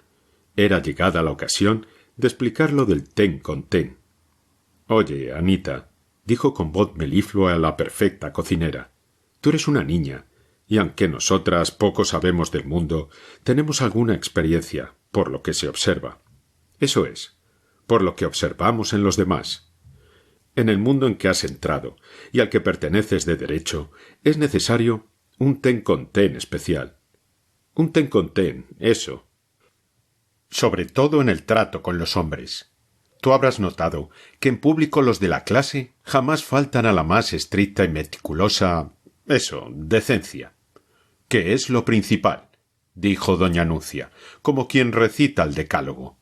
Era llegada la ocasión de explicar lo del ten con ten. —Oye, Anita —dijo con voz meliflua a la perfecta cocinera—, tú eres una niña, y aunque nosotras poco sabemos del mundo, tenemos alguna experiencia, por lo que se observa. Eso es, por lo que observamos en los demás. En el mundo en que has entrado, y al que perteneces de derecho, es necesario un ten con ten especial. Un ten con ten, eso. Sobre todo en el trato con los hombres. Tú habrás notado que en público los de la clase jamás faltan a la más estricta y meticulosa... decencia. —¿Qué es lo principal? —dijo doña Anuncia, como quien recita el decálogo.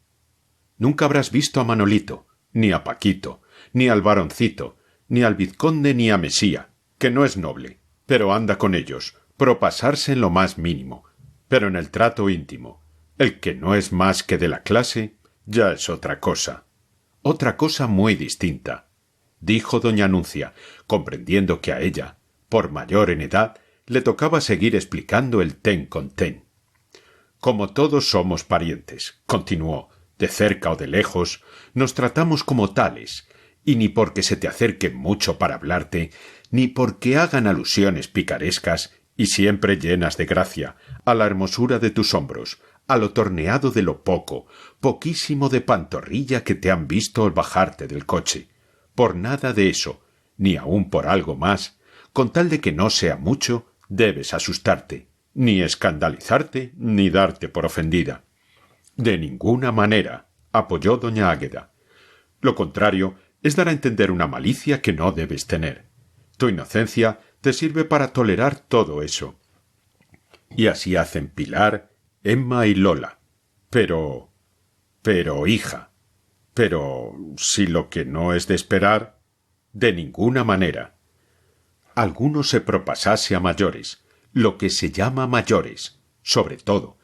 Nunca habrás visto a Manolito, ni a Paquito, ni al varoncito, ni al vizconde ni a Mesía, que no es noble, pero anda con ellos, propasarse en lo más mínimo, pero en el trato íntimo, el que no es más que de la clase, ya es otra cosa muy distinta, dijo doña Anuncia, comprendiendo que a ella, por mayor en edad, le tocaba seguir explicando el ten con ten. Como todos somos parientes, continuó, de cerca o de lejos, nos tratamos como tales, y ni porque se te acerquen mucho para hablarte, ni porque hagan alusiones picarescas y siempre llenas de gracia, a la hermosura de tus hombros, a lo torneado de lo poquísimo de pantorrilla que te han visto al bajarte del coche. Por nada de eso, ni aun por algo más, con tal de que no sea mucho, debes asustarte, ni escandalizarte, ni darte por ofendida. De ninguna manera, apoyó doña Águeda. Lo contrario es dar a entender una malicia que no debes tener. Tu inocencia te sirve para tolerar todo eso. Y así hacen Pilar, Emma y Lola. Pero, hija, si lo que no es de esperar, de ninguna manera. Alguno se propasase a mayores, lo que se llama mayores, sobre todo,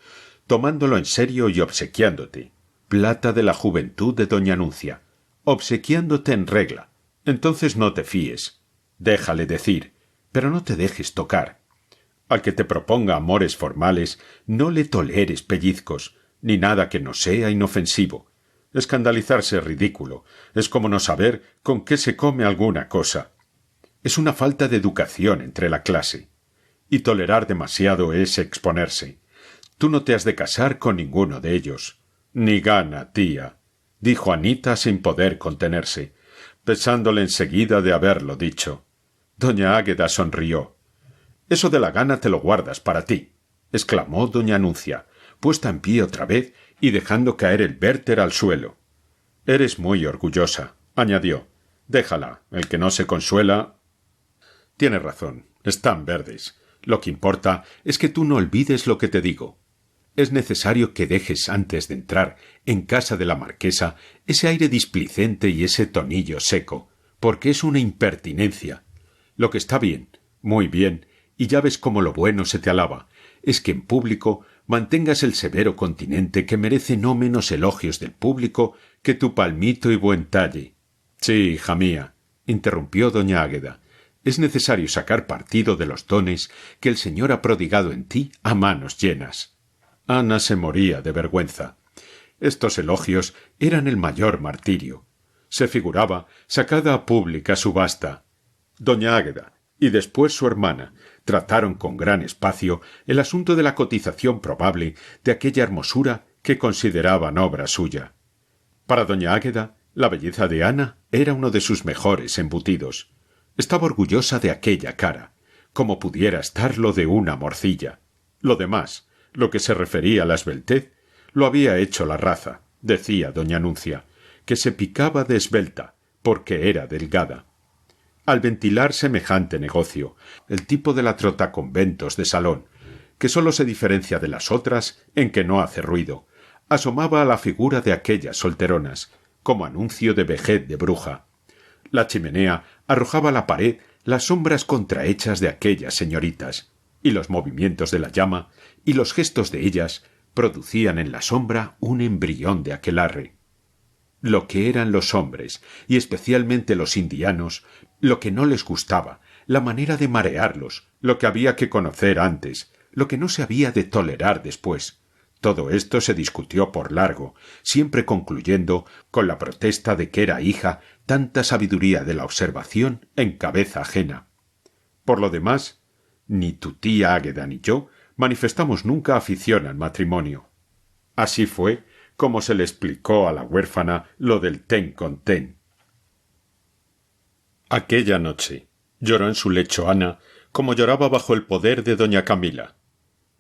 tomándolo en serio y obsequiándote, plata de la juventud de doña Anuncia, obsequiándote en regla, entonces no te fíes. Déjale decir, pero no te dejes tocar. Al que te proponga amores formales, no le toleres pellizcos, ni nada que no sea inofensivo. Escandalizarse es ridículo, es como no saber con qué se come alguna cosa. Es una falta de educación entre la clase. Y tolerar demasiado es exponerse. Tú no te has de casar con ninguno de ellos. Ni gana, tía, dijo Anita sin poder contenerse, pesándole enseguida de haberlo dicho. Doña Águeda sonrió. Eso de la gana te lo guardas para ti, exclamó doña Anuncia, puesta en pie otra vez y dejando caer el Werther al suelo. Eres muy orgullosa, añadió. Déjala, el que no se consuela. Tienes razón, están verdes. Lo que importa es que tú no olvides lo que te digo. Es necesario que dejes antes de entrar en casa de la marquesa ese aire displicente y ese tonillo seco, porque es una impertinencia. Lo que está bien, muy bien, y ya ves cómo lo bueno se te alaba, es que en público mantengas el severo continente que merece no menos elogios del público que tu palmito y buen talle. Sí, hija mía, interrumpió doña Águeda, es necesario sacar partido de los dones que el Señor ha prodigado en ti a manos llenas. Ana se moría de vergüenza. Estos elogios eran el mayor martirio. Se figuraba sacada a pública subasta. Doña Águeda y después su hermana trataron con gran espacio el asunto de la cotización probable de aquella hermosura que consideraban obra suya. Para doña Águeda, la belleza de Ana era uno de sus mejores embutidos. Estaba orgullosa de aquella cara, como pudiera estarlo de una morcilla. Lo demás, lo que se refería a la esbeltez, lo había hecho la raza, decía doña Anuncia, que se picaba de esbelta, porque era delgada. Al ventilar semejante negocio, el tipo de la trotaconventos de salón, que sólo se diferencia de las otras en que no hace ruido, asomaba a la figura de aquellas solteronas, como anuncio de vejez de bruja. La chimenea arrojaba a la pared las sombras contrahechas de aquellas señoritas, y los movimientos de la llama y los gestos de ellas producían en la sombra un embrión de aquelarre. Lo que eran los hombres, y especialmente los indianos, lo que no les gustaba, la manera de marearlos, lo que había que conocer antes, lo que no se había de tolerar después. Todo esto se discutió por largo, siempre concluyendo con la protesta de que era hija tanta sabiduría de la observación en cabeza ajena. Por lo demás, ni tu tía Águeda ni yo manifestamos nunca afición al matrimonio. Así fue como se le explicó a la huérfana lo del ten con ten. Aquella noche lloró en su lecho Ana como lloraba bajo el poder de doña Camila.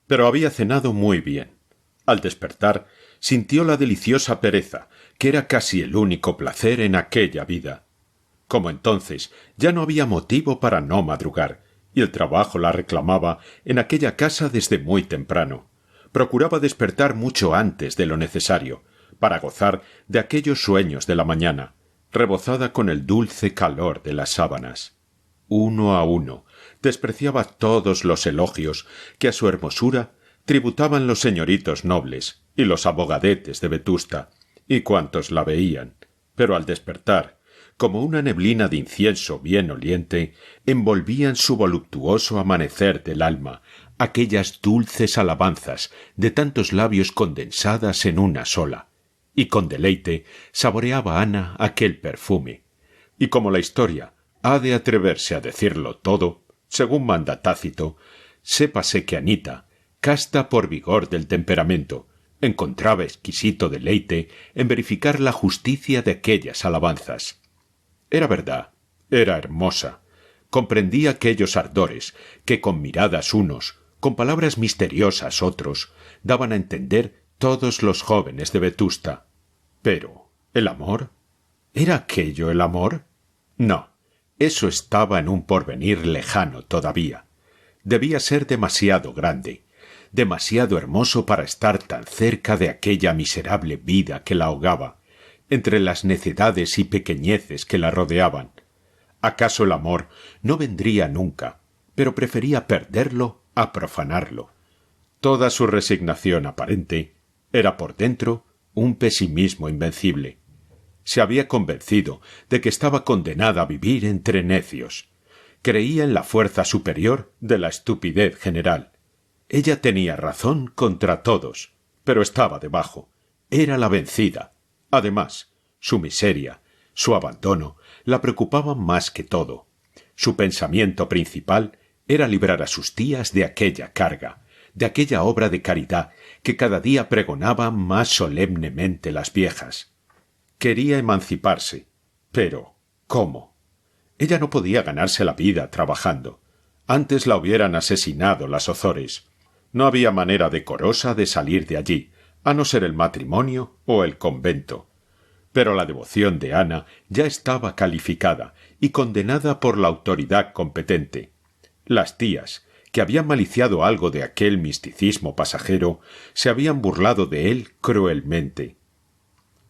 Pero había cenado muy bien. Al despertar, sintió la deliciosa pereza, que era casi el único placer en aquella vida. Como entonces ya no había motivo para no madrugar, y el trabajo la reclamaba en aquella casa desde muy temprano. Procuraba despertar mucho antes de lo necesario, para gozar de aquellos sueños de la mañana, rebozada con el dulce calor de las sábanas. Uno a uno, despreciaba todos los elogios que a su hermosura tributaban los señoritos nobles y los abogadetes de Vetusta, y cuantos la veían, pero al despertar, como una neblina de incienso bien oliente, envolvían su voluptuoso amanecer del alma, aquellas dulces alabanzas de tantos labios condensadas en una sola, y con deleite saboreaba Ana aquel perfume. Y como la historia ha de atreverse a decirlo todo, según manda Tácito, sépase que Anita, casta por vigor del temperamento, encontraba exquisito deleite en verificar la justicia de aquellas alabanzas. Era verdad, era hermosa, comprendía aquellos ardores que con miradas unos, con palabras misteriosas otros, daban a entender todos los jóvenes de Vetusta. Pero, ¿el amor? ¿Era aquello el amor? No, Eso estaba en un porvenir lejano todavía. Debía ser demasiado grande, demasiado hermoso para estar tan cerca de aquella miserable vida que la ahogaba, entre las necedades y pequeñeces que la rodeaban. ¿Acaso el amor no vendría nunca, pero prefería perderlo a profanarlo? Toda su resignación aparente era por dentro un pesimismo invencible. Se había convencido de que estaba condenada a vivir entre necios. Creía en la fuerza superior de la estupidez general. Ella tenía razón contra todos, pero estaba debajo. Era la vencida. Además, su miseria, su abandono, la preocupaban más que todo. Su pensamiento principal era librar a sus tías de aquella carga, de aquella obra de caridad que cada día pregonaban más solemnemente las viejas. Quería emanciparse, pero ¿cómo? Ella no podía ganarse la vida trabajando. Antes la hubieran asesinado las Ozores. No había manera decorosa de salir de allí, a no ser el matrimonio o el convento. Pero la devoción de Ana ya estaba calificada y condenada por la autoridad competente. Las tías, que habían maliciado algo de aquel misticismo pasajero, se habían burlado de él cruelmente.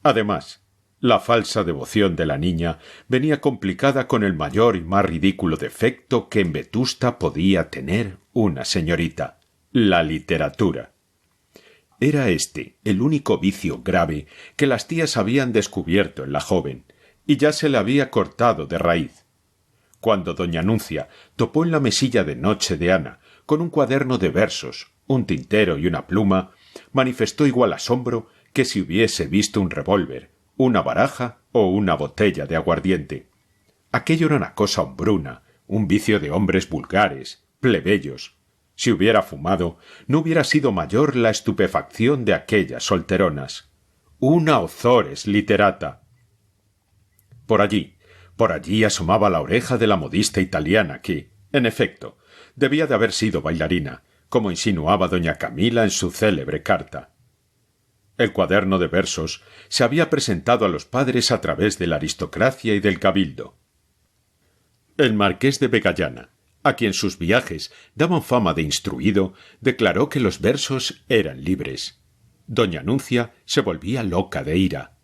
Además, la falsa devoción de la niña venía complicada con el mayor y más ridículo defecto que en Vetusta podía tener una señorita: la literatura. Era este el único vicio grave que las tías habían descubierto en la joven, y ya se le había cortado de raíz. Cuando doña Anuncia topó en la mesilla de noche de Ana, con un cuaderno de versos, un tintero y una pluma, manifestó igual asombro que si hubiese visto un revólver, una baraja o una botella de aguardiente. Aquello era una cosa hombruna, un vicio de hombres vulgares, plebeyos. Si hubiera fumado, no hubiera sido mayor la estupefacción de aquellas solteronas. Una Ozores literata. Por allí asomaba la oreja de la modista italiana que, en efecto, debía de haber sido bailarina, como insinuaba doña Camila en su célebre carta. El cuaderno de versos se había presentado a los padres a través de la aristocracia y del cabildo. El marqués de Vegallana, a quien sus viajes daban fama de instruido, declaró que los versos eran libres. Doña Anuncia se volvía loca de ira.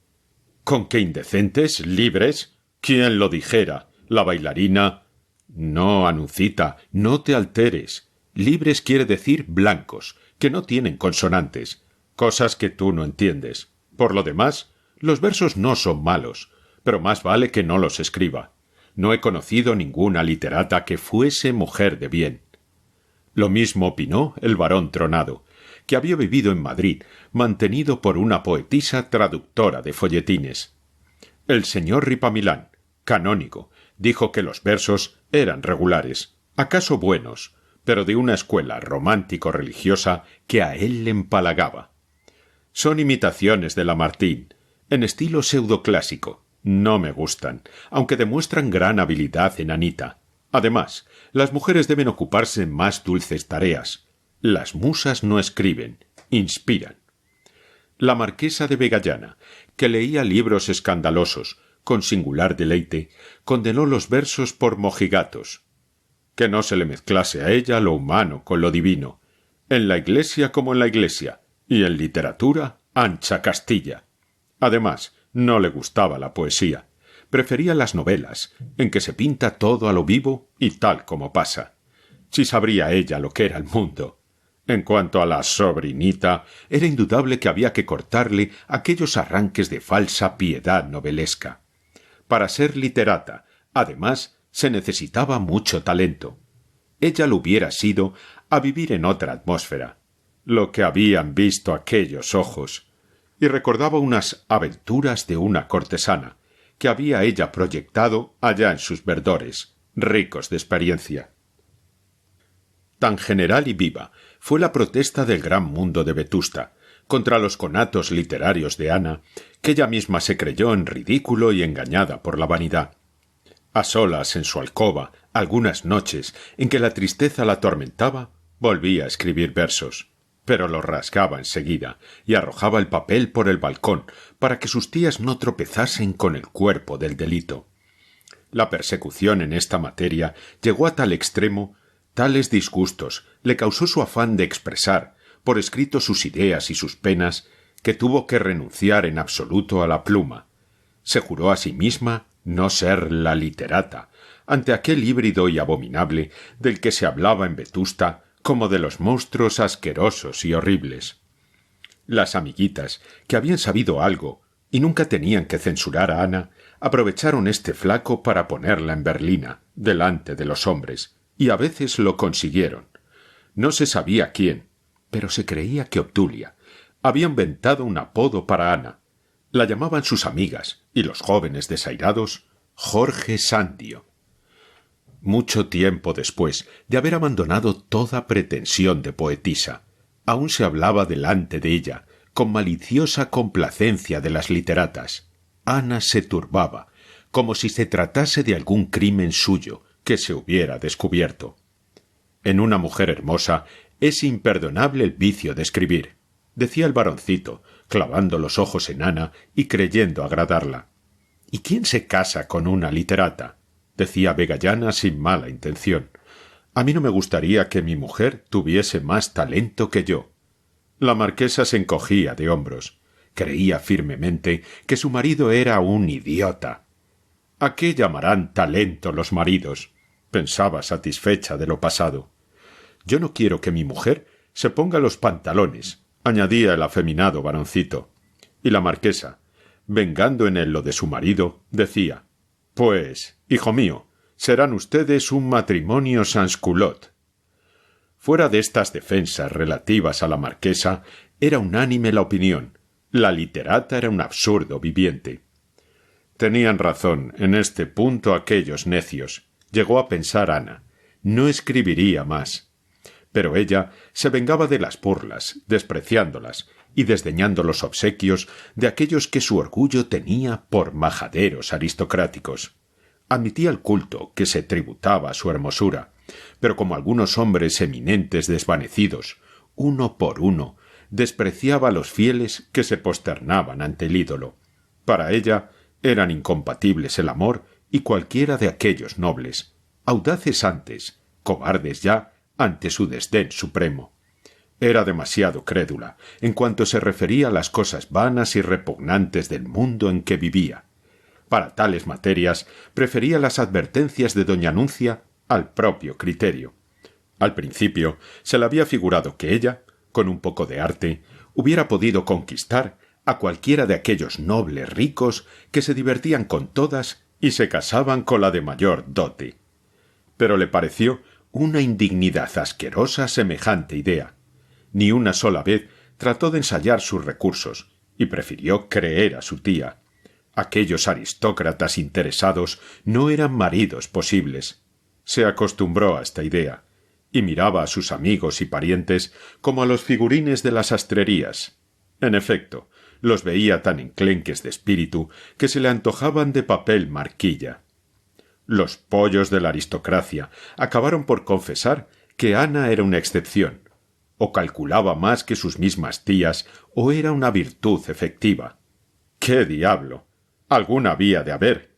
¿Con qué indecentes? ¿Libres? ¿Quién lo dijera? ¿La bailarina? No, Anuncita, no te alteres. Libres quiere decir blancos, que no tienen consonantes, cosas que tú no entiendes. Por lo demás, los versos no son malos, pero más vale que no los escriba. No he conocido ninguna literata que fuese mujer de bien. Lo mismo opinó el barón Tronado, que había vivido en Madrid, mantenido por una poetisa traductora de folletines. El señor Ripamilán, canónigo, dijo que los versos eran regulares, acaso buenos, pero de una escuela romántico-religiosa que a él le empalagaba. Son imitaciones de Lamartine, en estilo pseudoclásico. No me gustan, aunque demuestran gran habilidad en Anita. Además, las mujeres deben ocuparse en más dulces tareas. Las musas no escriben, inspiran. La marquesa de Vegallana, que leía libros escandalosos, con singular deleite, condenó los versos por mojigatos. Que no se le mezclase a ella lo humano con lo divino, en la iglesia como en la iglesia, y en literatura ancha Castilla. Además, no le gustaba la poesía. Prefería las novelas, en que se pinta todo a lo vivo y tal como pasa. Si sabría ella lo que era el mundo. En cuanto a la sobrinita, era indudable que había que cortarle aquellos arranques de falsa piedad novelesca. Para ser literata, además, se necesitaba mucho talento. Ella lo hubiera sido a vivir en otra atmósfera. Lo que habían visto aquellos ojos. Y recordaba unas aventuras de una cortesana, que había ella proyectado allá en sus verdores, ricos de experiencia. Tan general y viva fue la protesta del gran mundo de Vetusta contra los conatos literarios de Ana, que ella misma se creyó en ridículo y engañada por la vanidad. A solas en su alcoba, algunas noches en que la tristeza la atormentaba, volvía a escribir versos, pero los rasgaba enseguida y arrojaba el papel por el balcón para que sus tías no tropezasen con el cuerpo del delito. La persecución en esta materia llegó a tal extremo, tales disgustos le causó su afán de expresar por escrito sus ideas y sus penas, que tuvo que renunciar en absoluto a la pluma. Se juró a sí misma no ser la literata, ante aquel híbrido y abominable del que se hablaba en Vetusta como de los monstruos asquerosos y horribles. Las amiguitas, que habían sabido algo y nunca tenían que censurar a Ana, aprovecharon este flaco para ponerla en berlina, delante de los hombres, y a veces lo consiguieron. No se sabía quién, pero se creía que Obdulia había inventado un apodo para Ana. La llamaban sus amigas, y los jóvenes desairados, Jorge Sandio. Mucho tiempo después de haber abandonado toda pretensión de poetisa, aún se hablaba delante de ella, con maliciosa complacencia de las literatas. Ana se turbaba, como si se tratase de algún crimen suyo que se hubiera descubierto. En una mujer hermosa es imperdonable el vicio de escribir, decía el varoncito, clavando los ojos en Ana y creyendo agradarla. ¿Y quién se casa con una literata?, decía Vegallana sin mala intención. A mí no me gustaría que mi mujer tuviese más talento que yo. La marquesa se encogía de hombros. Creía firmemente que su marido era un idiota. ¿A qué llamarán talento los maridos?, pensaba satisfecha de lo pasado. Yo no quiero que mi mujer se ponga los pantalones, añadía el afeminado varoncito. Y la marquesa, vengando en él lo de su marido, decía: «Pues, hijo mío, serán ustedes un matrimonio sans culotte». Fuera de estas defensas relativas a la marquesa, era unánime la opinión. La literata era un absurdo viviente. Tenían razón en este punto aquellos necios, llegó a pensar Ana. No escribiría más. Pero ella se vengaba de las burlas, despreciándolas y desdeñando los obsequios de aquellos que su orgullo tenía por majaderos aristocráticos. Admitía el culto que se tributaba a su hermosura, pero como algunos hombres eminentes desvanecidos, uno por uno, despreciaba a los fieles que se posternaban ante el ídolo. Para ella eran incompatibles el amor y cualquiera de aquellos nobles, audaces antes, cobardes ya ante su desdén supremo. Era demasiado crédula en cuanto se refería a las cosas vanas y repugnantes del mundo en que vivía. Para tales materias prefería las advertencias de doña Anuncia al propio criterio. Al principio se le había figurado que ella, con un poco de arte, hubiera podido conquistar a cualquiera de aquellos nobles ricos que se divertían con todas y se casaban con la de mayor dote. Pero le pareció una indignidad asquerosa semejante idea. Ni una sola vez trató de ensayar sus recursos y prefirió creer a su tía. Aquellos aristócratas interesados no eran maridos posibles. Se acostumbró a esta idea y miraba a sus amigos y parientes como a los figurines de las sastrerías. En efecto, los veía tan enclenques de espíritu que se le antojaban de papel marquilla. Los pollos de la aristocracia acabaron por confesar que Ana era una excepción, o calculaba más que sus mismas tías, o era una virtud efectiva. ¡Qué diablo! Alguna había de haber.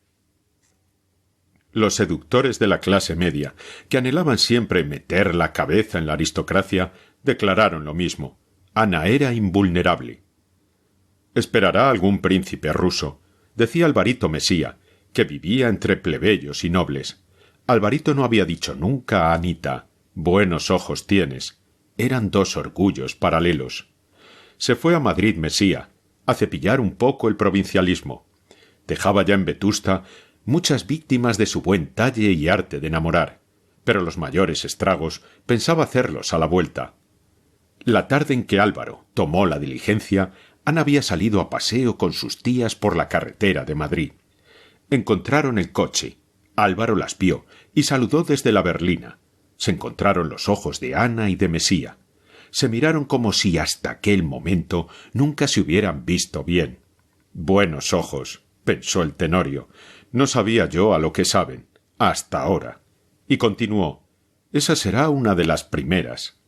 Los seductores de la clase media, que anhelaban siempre meter la cabeza en la aristocracia, declararon lo mismo. Ana era invulnerable. «Esperará algún príncipe ruso», decía Alvarito Mesía, que vivía entre plebeyos y nobles. Alvarito no había dicho nunca a Anita: «Buenos ojos tienes». Eran dos orgullos paralelos. Se fue a Madrid Mesía, a cepillar un poco el provincialismo. Dejaba ya en Vetusta muchas víctimas de su buen talle y arte de enamorar, pero los mayores estragos pensaba hacerlos a la vuelta. La tarde en que Álvaro tomó la diligencia, Ana había salido a paseo con sus tías por la carretera de Madrid. Encontraron el coche. Álvaro las vio y saludó desde la berlina. Se encontraron los ojos de Ana y de Mesía. Se miraron como si hasta aquel momento nunca se hubieran visto bien. «Buenos ojos», pensó el Tenorio. «No sabía yo a lo que saben, hasta ahora». Y continuó: «Esa será una de las primeras».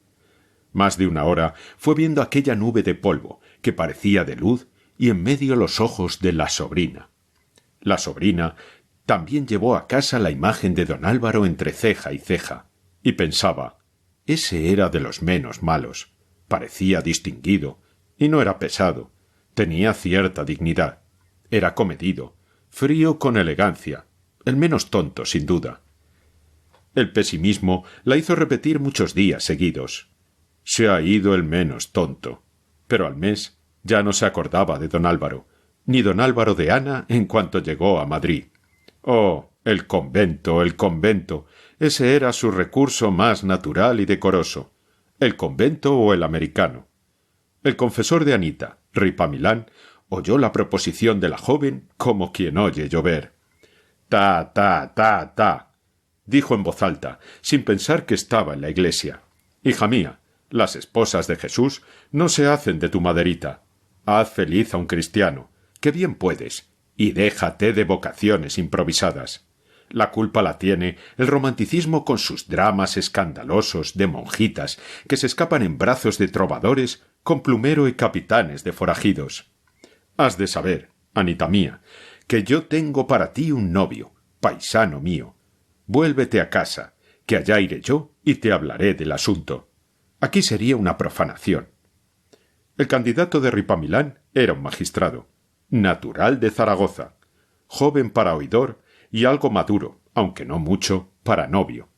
Más de una hora fue viendo aquella nube de polvo que parecía de luz y en medio los ojos de la sobrina. La sobrina También llevó a casa la imagen de don Álvaro entre ceja y ceja, y pensaba, ese era de los menos malos, parecía distinguido, y no era pesado, tenía cierta dignidad, era comedido, frío con elegancia, el menos tonto, sin duda. El pesimismo la hizo repetir muchos días seguidos. Se ha ido el menos tonto. Pero al mes ya no se acordaba de don Álvaro, ni don Álvaro de Ana en cuanto llegó a Madrid. Oh, el convento, el convento. Ese era su recurso más natural y decoroso. El convento o el americano. El confesor de Anita, Ripamilán, oyó la proposición de la joven como quien oye llover. «Ta, ta, ta, ta», dijo en voz alta, sin pensar que estaba en la iglesia. «Hija mía, las esposas de Jesús no se hacen de tu maderita. Haz feliz a un cristiano, que bien puedes, y déjate de vocaciones improvisadas. La culpa la tiene el romanticismo con sus dramas escandalosos de monjitas que se escapan en brazos de trovadores con plumero y capitanes de forajidos. Has de saber, Anita mía, que yo tengo para ti un novio, paisano mío. Vuélvete a casa, que allá iré yo y te hablaré del asunto. Aquí sería una profanación». El candidato de Ripamilán era un magistrado, natural de Zaragoza, joven para oidor y algo maduro, aunque no mucho, para novio.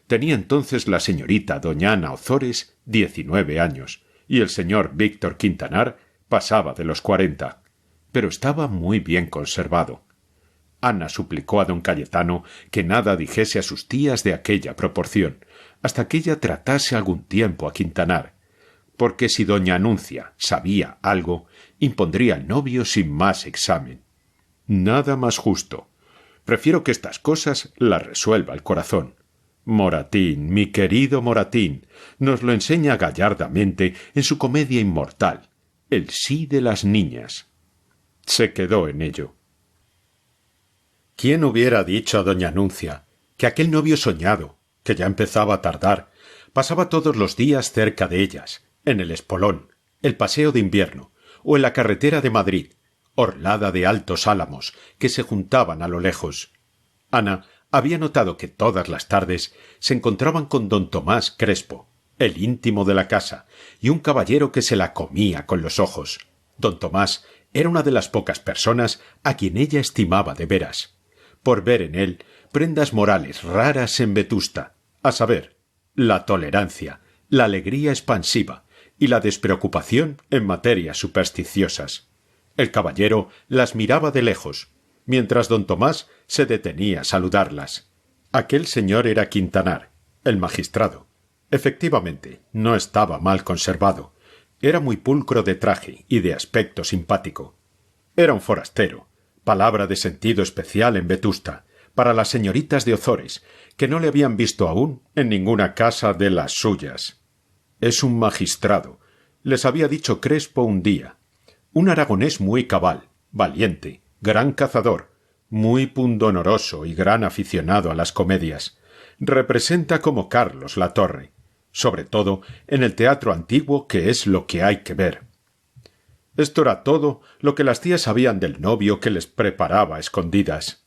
Tenía entonces la señorita doña Ana Ozores 19 años, y el señor Víctor Quintanar pasaba de los 40, pero estaba muy bien conservado. Ana suplicó a don Cayetano que nada dijese a sus tías de aquella proporción, hasta que ella tratase algún tiempo a Quintanar, porque si doña Anuncia sabía algo, impondría al novio sin más examen. Nada más justo. Prefiero que estas cosas las resuelva el corazón. Moratín, mi querido Moratín, nos lo enseña gallardamente en su comedia inmortal, El sí de las niñas. Se quedó en ello. ¿Quién hubiera dicho a doña Anuncia que aquel novio soñado, que ya empezaba a tardar, pasaba todos los días cerca de ellas, en el espolón, el paseo de invierno, o en la carretera de Madrid, orlada de altos álamos que se juntaban a lo lejos? Ana había notado que todas las tardes se encontraban con don Tomás Crespo, el íntimo de la casa, y un caballero que se la comía con los ojos. Don Tomás era una de las pocas personas a quien ella estimaba de veras, por ver en él prendas morales raras en Vetusta, a saber, la tolerancia, la alegría expansiva y la despreocupación en materias supersticiosas. El caballero las miraba de lejos, mientras don Tomás se detenía a saludarlas. Aquel señor era Quintanar, el magistrado. Efectivamente, no estaba mal conservado. Era muy pulcro de traje y de aspecto simpático. Era un forastero, palabra de sentido especial en Vetusta, para las señoritas de Ozores, que no le habían visto aún en ninguna casa de las suyas. «Es un magistrado», les había dicho Crespo un día. «Un aragonés muy cabal, valiente, gran cazador, muy pundonoroso y gran aficionado a las comedias. Representa como Carlos la Torre, sobre todo en el teatro antiguo, que es lo que hay que ver». Esto era todo lo que las tías sabían del novio que les preparaba a escondidas.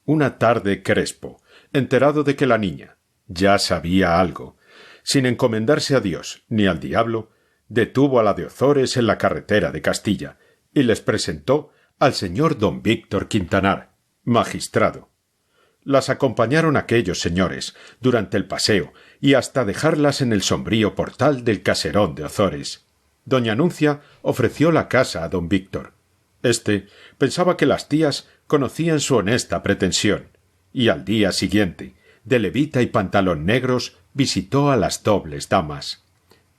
Una tarde Crespo, enterado de que la niña ya sabía algo, sin encomendarse a Dios ni al diablo, detuvo a la de Ozores en la carretera de Castilla y les presentó al señor don Víctor Quintanar, magistrado. Las acompañaron aquellos señores durante el paseo y hasta dejarlas en el sombrío portal del caserón de Ozores. Doña Anuncia ofreció la casa a don Víctor. Este pensaba que las tías conocían su honesta pretensión, y al día siguiente, de levita y pantalón negros, visitó a las dobles damas.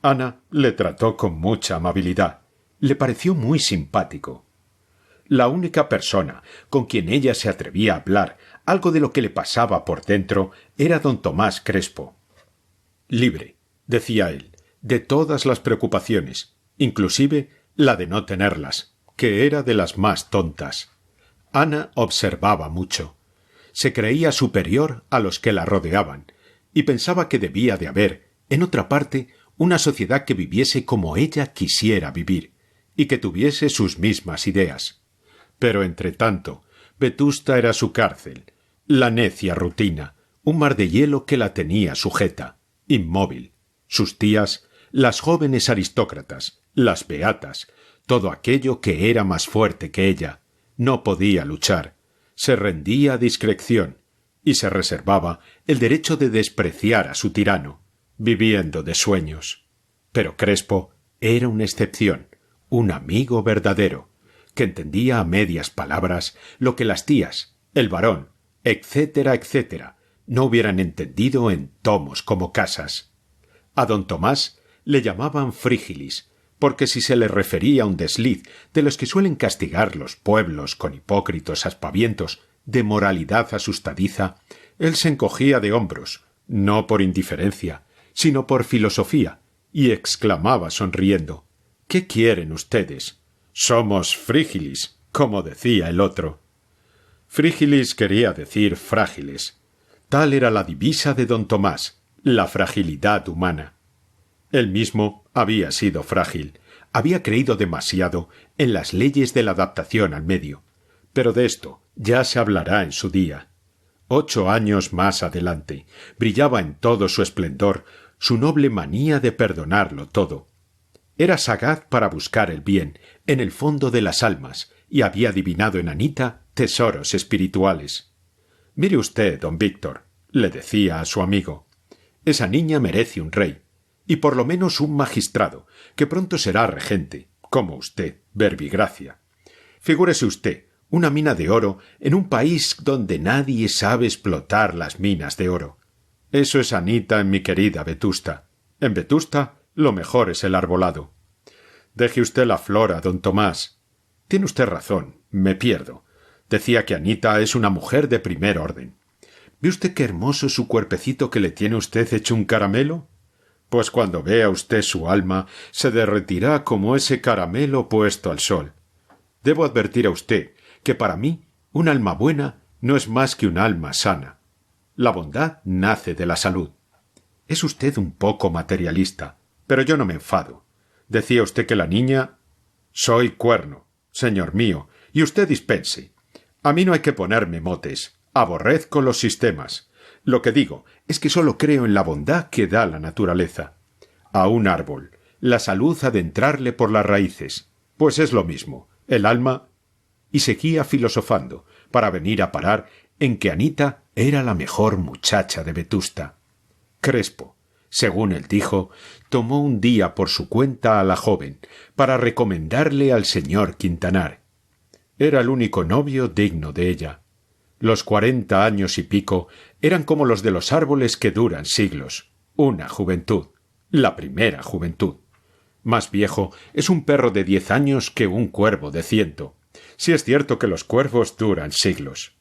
Ana le trató con mucha amabilidad. Le pareció muy simpático. La única persona con quien ella se atrevía a hablar algo de lo que le pasaba por dentro era don Tomás Crespo. Libre, decía él, de todas las preocupaciones, inclusive la de no tenerlas, que era de las más tontas. Ana observaba mucho. Se creía superior a los que la rodeaban, y pensaba que debía de haber, en otra parte, una sociedad que viviese como ella quisiera vivir, y que tuviese sus mismas ideas. Pero, entre tanto, Vetusta era su cárcel, la necia rutina, un mar de hielo que la tenía sujeta, inmóvil. Sus tías, las jóvenes aristócratas, las beatas, todo aquello que era más fuerte que ella, no podía luchar, se rendía a discreción y se reservaba el derecho de despreciar a su tirano, viviendo de sueños. Pero Crespo era una excepción, un amigo verdadero, que entendía a medias palabras lo que las tías, el varón, etcétera, etcétera, no hubieran entendido en tomos como casas. A don Tomás le llamaban frígilis, porque si se le refería a un desliz de los que suelen castigar los pueblos con hipócritos aspavientos de moralidad asustadiza, él se encogía de hombros, no por indiferencia, sino por filosofía, y exclamaba sonriendo: «¿Qué quieren ustedes? Somos frígilis», como decía el otro. Frígilis quería decir frágiles. Tal era la divisa de don Tomás, la fragilidad humana. Él mismo había sido frágil, había creído demasiado en las leyes de la adaptación al medio, pero de esto ya se hablará en su día. 8 años más adelante brillaba en todo su esplendor su noble manía de perdonarlo todo. Era sagaz para buscar el bien en el fondo de las almas y había adivinado en Anita tesoros espirituales. «Mire usted, don Víctor», le decía a su amigo, «esa niña merece un rey, y por lo menos un magistrado, que pronto será regente, como usted, Verbigracia. Figúrese usted una mina de oro en un país donde nadie sabe explotar las minas de oro. Eso es Anita en mi querida Vetusta. En Vetusta lo mejor es el arbolado. Deje usted la flora, don Tomás. Tiene usted razón, me pierdo. Decía que Anita es una mujer de primer orden. ¿Ve usted qué hermoso es su cuerpecito que le tiene usted hecho un caramelo? Pues cuando vea usted su alma, se derretirá como ese caramelo puesto al sol. Debo advertir a usted que para mí un alma buena no es más que un alma sana. La bondad nace de la salud. Es usted un poco materialista, pero yo no me enfado. Decía usted que la niña... Soy cuerno, señor mío, y usted dispense. A mí no hay que ponerme motes. Aborrezco los sistemas. Lo que digo es que solo creo en la bondad que da la naturaleza. A un árbol, la salud ha de entrarle por las raíces, pues es lo mismo, el alma... Y seguía filosofando, para venir a parar en que Anita era la mejor muchacha de Vetusta. Crespo, según él dijo, tomó un día por su cuenta a la joven, para recomendarle al señor Quintanar. Era el único novio digno de ella. Los 40 años y pico eran como los de los árboles que duran siglos, una juventud, la primera juventud. Más viejo es un perro de 10 años que un cuervo de 100. Si es cierto que los cuervos duran siglos.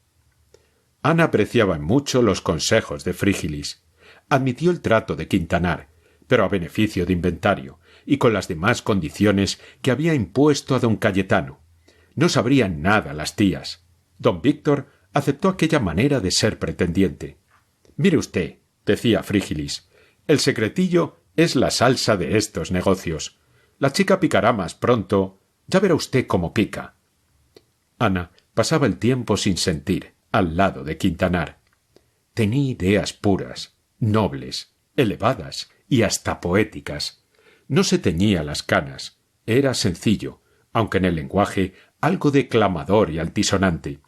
Ana apreciaba mucho los consejos de Frígilis. Admitió el trato de Quintanar, pero a beneficio de inventario, y con las demás condiciones que había impuesto a don Cayetano. No sabrían nada las tías. Don Víctor aceptó aquella manera de ser pretendiente. «Mire usted», decía Frígilis, «el secretillo es la salsa de estos negocios. La chica picará más pronto. Ya verá usted cómo pica». Ana pasaba el tiempo sin sentir, al lado de Quintanar. Tenía ideas puras, nobles, elevadas y hasta poéticas. No se teñía las canas. Era sencillo, aunque en el lenguaje algo declamador y altisonante.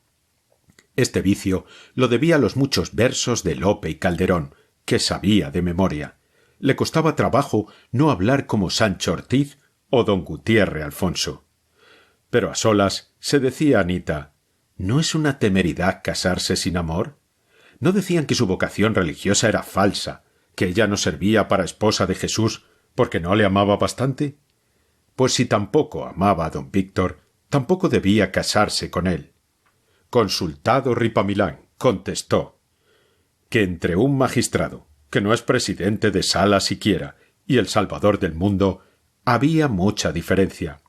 Este vicio lo debía a los muchos versos de Lope y Calderón, que sabía de memoria. Le costaba trabajo no hablar como Sancho Ortiz o don Gutiérrez Alfonso. Pero a solas se decía a Anita: ¿no es una temeridad casarse sin amor? ¿No decían que su vocación religiosa era falsa, que ella no servía para esposa de Jesús porque no le amaba bastante? Pues si tampoco amaba a don Víctor, tampoco debía casarse con él. Consultado Ripamilán, contestó que entre un magistrado, que no es presidente de sala siquiera, y el salvador del mundo, había mucha diferencia.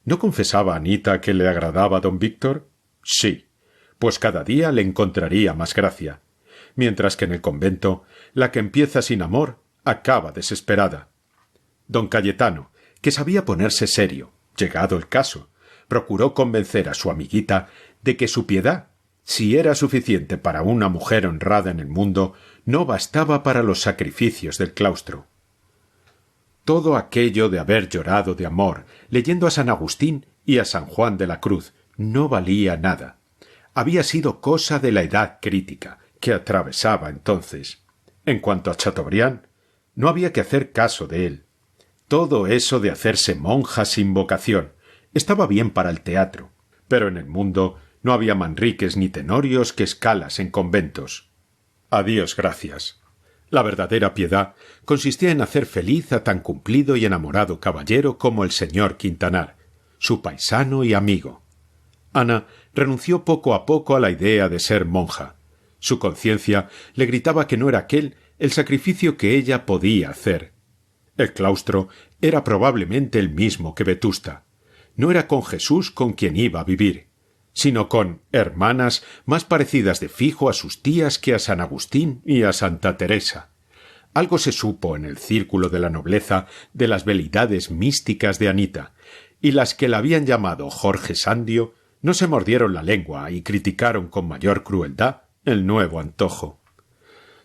¿No confesaba Anita que le agradaba a don Víctor? Sí, pues cada día le encontraría más gracia, mientras que en el convento la que empieza sin amor acaba desesperada. Don Cayetano, que sabía ponerse serio, llegado el caso, procuró convencer a su amiguita de que su piedad Si era suficiente para una mujer honrada en el mundo, no bastaba para los sacrificios del claustro. Todo aquello de haber llorado de amor, leyendo a San Agustín y a San Juan de la Cruz, no valía nada. Había sido cosa de la edad crítica, que atravesaba entonces. En cuanto a Chateaubriand, no había que hacer caso de él. Todo eso de hacerse monja sin vocación estaba bien para el teatro, pero en el mundo no había Manriques ni Tenorios que escalas en conventos. A Dios gracias. La verdadera piedad consistía en hacer feliz a tan cumplido y enamorado caballero como el señor Quintanar, su paisano y amigo. Ana renunció poco a poco a la idea de ser monja. Su conciencia le gritaba que no era aquel el sacrificio que ella podía hacer. El claustro era probablemente el mismo que Vetusta. No era con Jesús con quien iba a vivir, sino con hermanas más parecidas de fijo a sus tías que a San Agustín y a Santa Teresa. Algo se supo en el círculo de la nobleza de las velidades místicas de Anita, y las que la habían llamado Jorge Sandio no se mordieron la lengua y criticaron con mayor crueldad el nuevo antojo.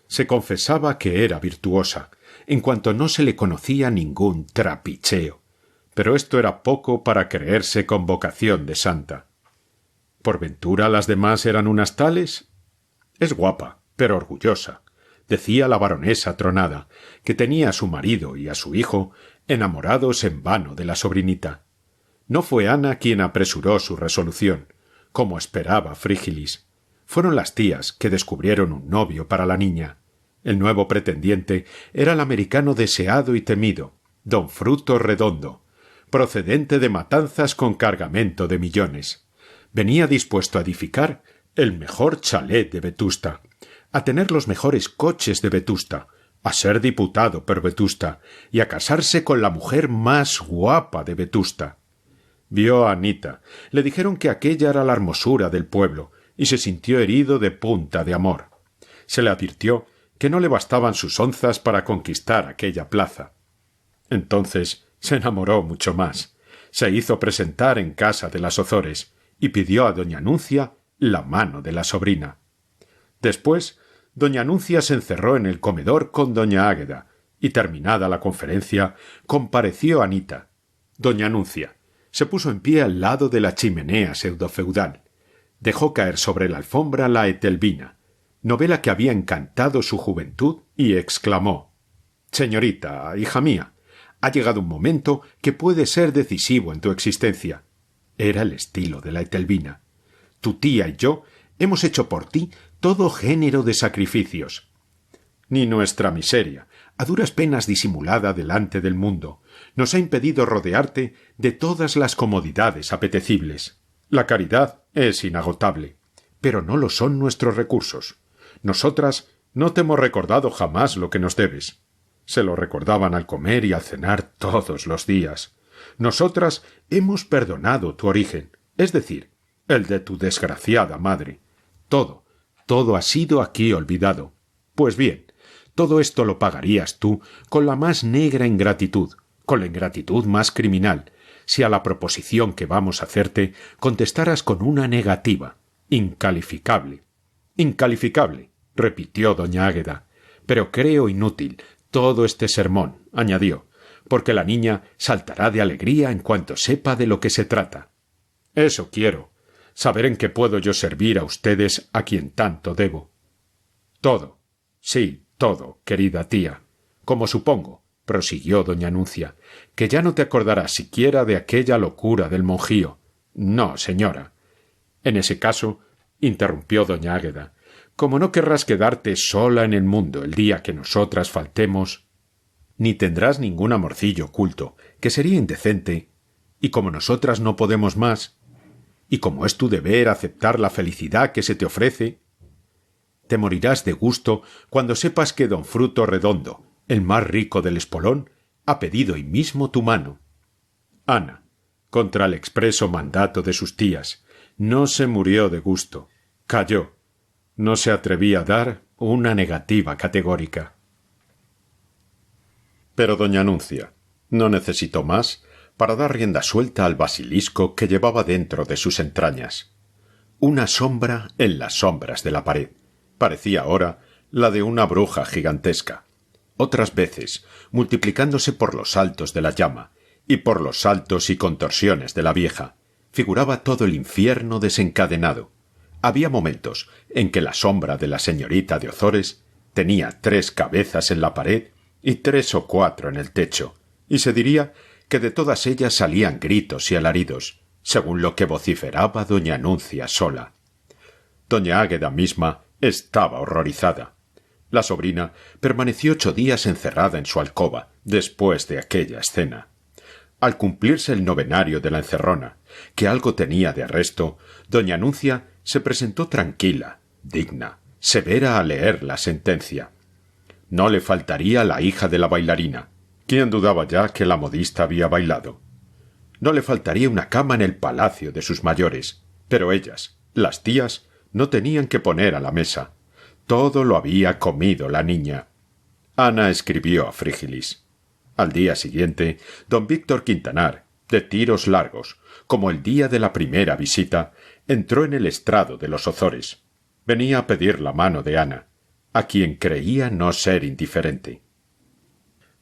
Se confesaba que era virtuosa, en cuanto no se le conocía ningún trapicheo, pero esto era poco para creerse con vocación de santa. ¿Por ventura las demás eran unas tales? Es guapa, pero orgullosa, decía la baronesa tronada, que tenía a su marido y a su hijo enamorados en vano de la sobrinita. No fue Ana quien apresuró su resolución, como esperaba Frígilis. Fueron las tías que descubrieron un novio para la niña. El nuevo pretendiente era el americano deseado y temido, don Fruto Redondo, procedente de Matanzas con cargamento de millones. Venía dispuesto a edificar el mejor chalet de Vetusta, a tener los mejores coches de Vetusta, a ser diputado por Vetusta y a casarse con la mujer más guapa de Vetusta. Vio a Anita, le dijeron que aquella era la hermosura del pueblo, y se sintió herido de punta de amor. Se le advirtió que no le bastaban sus onzas para conquistar aquella plaza. Entonces se enamoró mucho más. Se hizo presentar en casa de las Ozores y pidió a doña Anuncia la mano de la sobrina. Después, doña Anuncia se encerró en el comedor con doña Águeda, y terminada la conferencia, compareció Anita. Doña Anuncia se puso en pie al lado de la chimenea pseudofeudal. Dejó caer sobre la alfombra la Etelvina, novela que había encantado su juventud, y exclamó: «Señorita, hija mía, ha llegado un momento que puede ser decisivo en tu existencia». Era el estilo de la Etelvina. «Tu tía y yo hemos hecho por ti todo género de sacrificios. Ni nuestra miseria, a duras penas disimulada delante del mundo, nos ha impedido rodearte de todas las comodidades apetecibles. La caridad es inagotable, pero no lo son nuestros recursos. Nosotras no te hemos recordado jamás lo que nos debes». Se lo recordaban al comer y al cenar todos los días. «Nosotras hemos perdonado tu origen, es decir, el de tu desgraciada madre. Todo ha sido aquí olvidado. Pues bien, todo esto lo pagarías tú con la más negra ingratitud, con la ingratitud más criminal, si a la proposición que vamos a hacerte contestaras con una negativa, incalificable». «Incalificable», repitió doña Águeda, «pero creo inútil todo este sermón», añadió, «porque la niña saltará de alegría en cuanto sepa de lo que se trata. Eso quiero, saber en qué puedo yo servir a ustedes a quien tanto debo». «Todo, sí, todo, querida tía. Como supongo», prosiguió doña Anuncia, «que ya no te acordarás siquiera de aquella locura del monjío». «No, señora». «En ese caso», interrumpió doña Águeda, «como no querrás quedarte sola en el mundo el día que nosotras faltemos, ni tendrás ningún amorcillo oculto, que sería indecente, y como nosotras no podemos más, y como es tu deber aceptar la felicidad que se te ofrece, te morirás de gusto cuando sepas que don Fruto Redondo, el más rico del espolón, ha pedido hoy mismo tu mano». Ana, contra el expreso mandato de sus tías, no se murió de gusto, calló, no se atrevía a dar una negativa categórica. Pero doña Anuncia no necesitó más para dar rienda suelta al basilisco que llevaba dentro de sus entrañas. una sombra en las sombras de la pared. Parecía ahora la de una bruja gigantesca. Otras veces, multiplicándose por los saltos de la llama y por los saltos y contorsiones de la vieja, figuraba todo el infierno desencadenado. Había momentos en que la sombra de la señorita de Ozores tenía 3 cabezas en la pared y 3 o 4 en el techo, y se diría que de todas ellas salían gritos y alaridos, según lo que vociferaba doña Anuncia sola. Doña Águeda misma estaba horrorizada. La sobrina permaneció 8 días encerrada en su alcoba después de aquella escena. Al cumplirse el novenario de la encerrona, que algo tenía de arresto, doña Anuncia se presentó tranquila, digna, severa a leer la sentencia. No le faltaría la hija de la bailarina. ¿Quién dudaba ya que la modista había bailado? No le faltaría una cama en el palacio de sus mayores, pero ellas, las tías, no tenían que poner a la mesa. Todo lo había comido la niña. Ana escribió a Frígilis. Al día siguiente, don Víctor Quintanar, de tiros largos, como el día de la primera visita, entró en el estrado de los Ozores. Venía a pedir la mano de Ana, a quien creía no ser indiferente.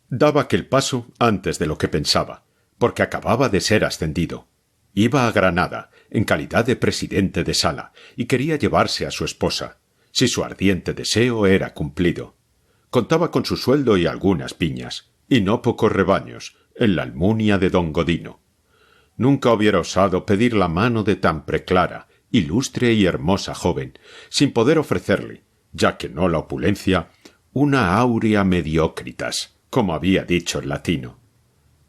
Daba aquel paso antes de lo que pensaba, porque acababa de ser ascendido. Iba a Granada, en calidad de presidente de sala, y quería llevarse a su esposa, si su ardiente deseo era cumplido. Contaba con su sueldo y algunas piñas, y no pocos rebaños, en la Almunia de don Godino. Nunca hubiera osado pedir la mano de tan preclara, ilustre y hermosa joven, sin poder ofrecerle, ya que no la opulencia, una aurea mediocritas, como había dicho el latino.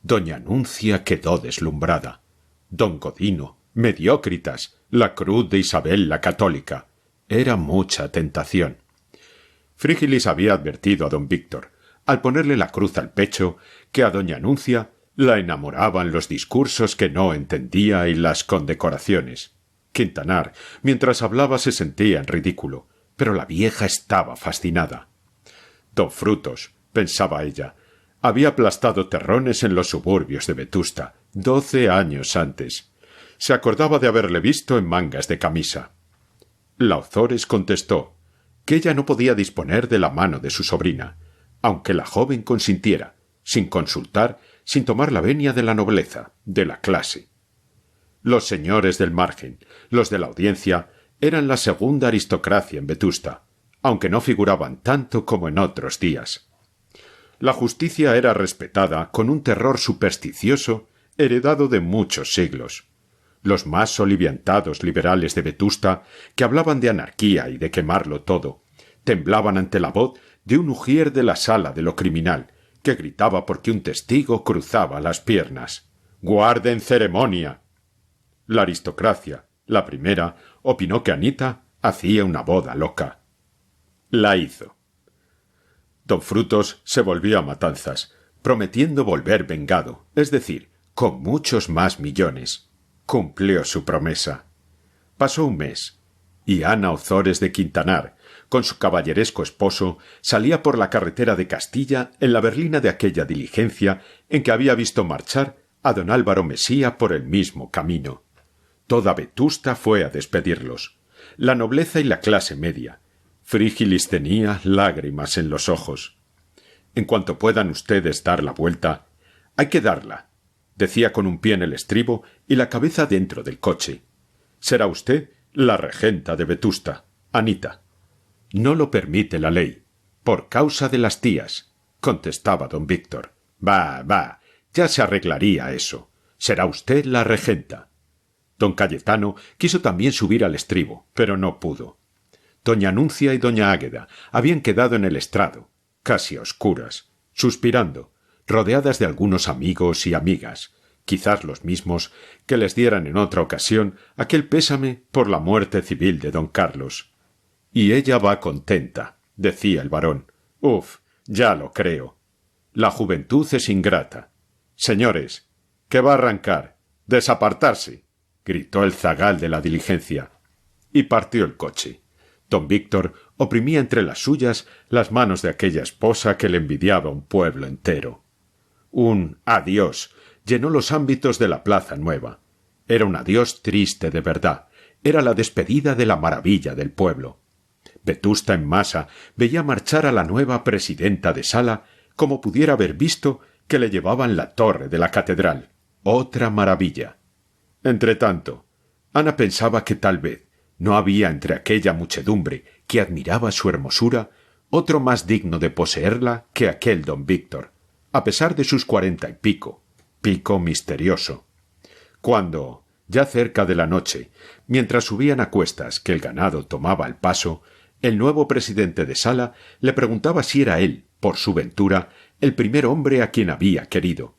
Doña Anuncia quedó deslumbrada. Don Godino, mediocritas, la cruz de Isabel la Católica. Era mucha tentación. Frígilis había advertido a don Víctor, al ponerle la cruz al pecho, que a doña Anuncia la enamoraban los discursos que no entendía y las condecoraciones. Quintanar, mientras hablaba, se sentía en ridículo, pero la vieja estaba fascinada. Don Frutos, pensaba ella, había aplastado terrones en los suburbios de Vetusta 12 años antes. Se acordaba de haberle visto en mangas de camisa. La Ozores contestó que ella no podía disponer de la mano de su sobrina, aunque la joven consintiera, sin consultar, sin tomar la venia de la nobleza, de la clase. Los señores del margen, los de la audiencia, eran la segunda aristocracia en Vetusta, aunque no figuraban tanto como en otros días. La justicia era respetada con un terror supersticioso heredado de muchos siglos. Los más soliviantados liberales de Vetusta, que hablaban de anarquía y de quemarlo todo, temblaban ante la voz de un ujier de la sala de lo criminal, que gritaba porque un testigo cruzaba las piernas. «¡Guarden ceremonia!». La aristocracia, la primera, opinó que Anita hacía una boda loca. La hizo. Don Frutos se volvió a Matanzas, prometiendo volver vengado, es decir, con muchos más millones. Cumplió su promesa. Pasó un mes, y Ana Ozores de Quintanar, con su caballeresco esposo, salía por la carretera de Castilla en la berlina de aquella diligencia en que había visto marchar a don Álvaro Mesía por el mismo camino. Toda Vetusta fue a despedirlos. La nobleza y la clase media. Frígilis tenía lágrimas en los ojos. «En cuanto puedan ustedes dar la vuelta, hay que darla», decía con un pie en el estribo y la cabeza dentro del coche. «Será usted la regenta de Vetusta, Anita». «No lo permite la ley, por causa de las tías», contestaba don Víctor. «Va, ya se arreglaría eso. Será usted la regenta». Don Cayetano quiso también subir al estribo, pero no pudo. Doña Anuncia y doña Águeda habían quedado en el estrado, casi a oscuras, suspirando, rodeadas de algunos amigos y amigas, quizás los mismos que les dieran en otra ocasión aquel pésame por la muerte civil de don Carlos. «Y ella va contenta», decía el varón. «Uf, ya lo creo. La juventud es ingrata. Señores, que va a arrancar. Desapartarse», gritó el zagal de la diligencia. Y partió el coche. Don Víctor oprimía entre las suyas las manos de aquella esposa que le envidiaba un pueblo entero. Un adiós llenó los ámbitos de la Plaza Nueva. Era un adiós triste de verdad, Era la despedida de la maravilla del pueblo. Vetusta en masa veía marchar a la nueva presidenta de sala como pudiera haber visto que le llevaban la torre de la catedral. Otra maravilla. Entretanto, Ana pensaba que tal vez no había entre aquella muchedumbre que admiraba su hermosura otro más digno de poseerla que aquel don Víctor, a pesar de sus 40 y pico misterioso. Cuando, ya cerca de la noche, mientras subían a cuestas que el ganado tomaba el paso, el nuevo presidente de sala le preguntaba si era él, por su ventura, el primer hombre a quien había querido.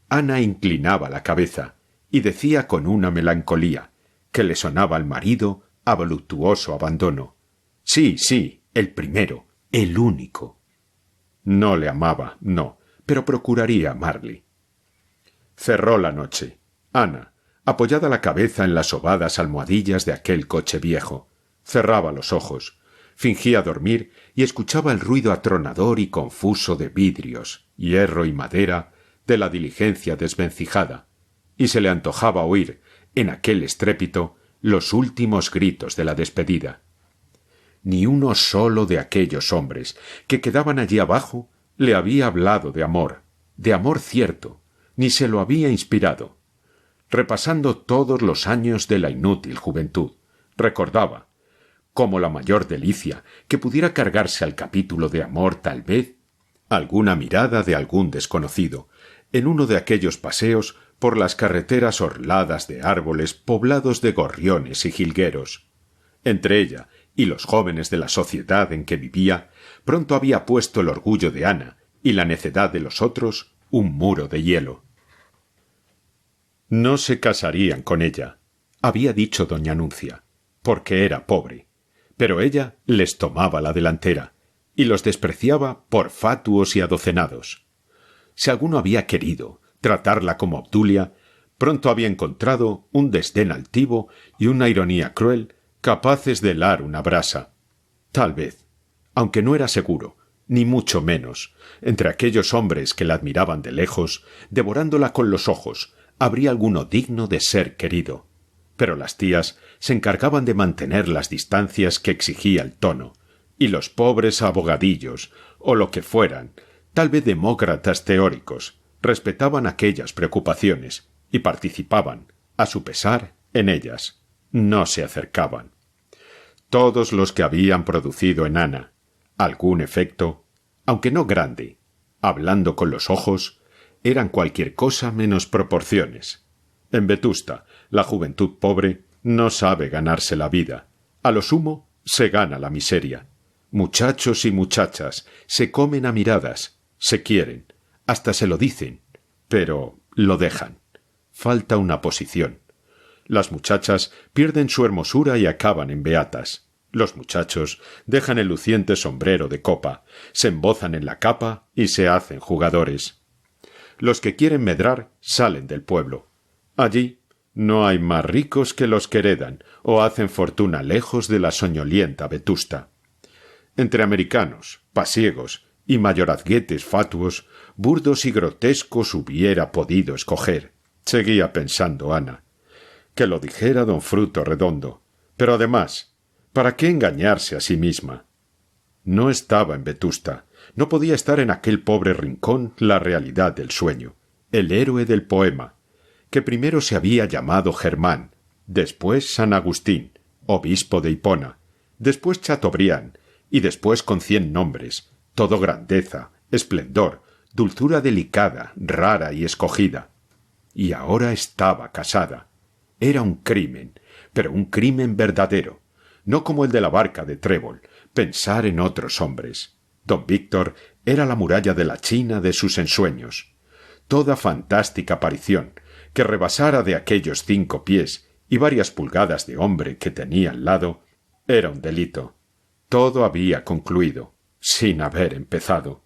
Ana inclinaba la cabeza y decía con una melancolía que le sonaba al marido a voluptuoso abandono: sí, sí, el primero, el único. No le amaba, no, pero procuraría amarle. Cerró la noche. Ana, apoyada la cabeza en las ovadas almohadillas de aquel coche viejo, cerraba los ojos, fingía dormir y escuchaba el ruido atronador y confuso de vidrios, hierro y madera de la diligencia desvencijada, y se le antojaba oír, en aquel estrépito, los últimos gritos de la despedida. Ni uno solo de aquellos hombres que quedaban allí abajo le había hablado de amor cierto, ni se lo había inspirado. Repasando todos los años de la inútil juventud, recordaba, como la mayor delicia que pudiera cargarse al capítulo de amor tal vez, alguna mirada de algún desconocido, en uno de aquellos paseos por las carreteras orladas de árboles poblados de gorriones y jilgueros. Entre ella y los jóvenes de la sociedad en que vivía, pronto había puesto el orgullo de Ana y la necedad de los otros un muro de hielo. No se casarían con ella, había dicho doña Anuncia, porque era pobre, pero ella les tomaba la delantera y los despreciaba por fatuos y adocenados. Si alguno había querido tratarla como Obdulia, pronto había encontrado un desdén altivo y una ironía cruel capaces de helar una brasa. Tal vez, aunque no era seguro, ni mucho menos, entre aquellos hombres que la admiraban de lejos, devorándola con los ojos, habría alguno digno de ser querido. Pero las tías se encargaban de mantener las distancias que exigía el tono, y los pobres abogadillos, o lo que fueran, tal vez demócratas teóricos, respetaban aquellas preocupaciones y participaban, a su pesar, en ellas. No se acercaban. Todos los que habían producido en Ana algún efecto, aunque no grande, hablando con los ojos, eran cualquier cosa menos proporciones. En Vetusta, la juventud pobre no sabe ganarse la vida. A lo sumo, se gana la miseria. Muchachos y muchachas se comen a miradas, se quieren, hasta se lo dicen, pero lo dejan. Falta una posición. Las muchachas pierden su hermosura y acaban en beatas. Los muchachos dejan el luciente sombrero de copa, se embozan en la capa y se hacen jugadores. Los que quieren medrar salen del pueblo. Allí no hay más ricos que los que heredan o hacen fortuna lejos de la soñolienta Vetusta. Entre americanos, pasiegos y mayorazguetes fatuos, burdos y grotescos hubiera podido escoger, seguía pensando Ana. Que lo dijera don Fruto Redondo. Pero además, ¿para qué engañarse a sí misma? No estaba en Vetusta, no podía estar en aquel pobre rincón la realidad del sueño, el héroe del poema, que primero se había llamado Germán, después San Agustín, obispo de Hipona, después Chateaubriand, y después con 100 nombres, todo grandeza, esplendor, dulzura delicada, rara y escogida. Y ahora estaba casada. Era un crimen, pero un crimen verdadero, no como el de la barca de Trébol, pensar en otros hombres. Don Víctor era la muralla de la China de sus ensueños. Toda fantástica aparición, que rebasara de aquellos 5 pies y varias pulgadas de hombre que tenía al lado, era un delito. Todo había concluido, sin haber empezado.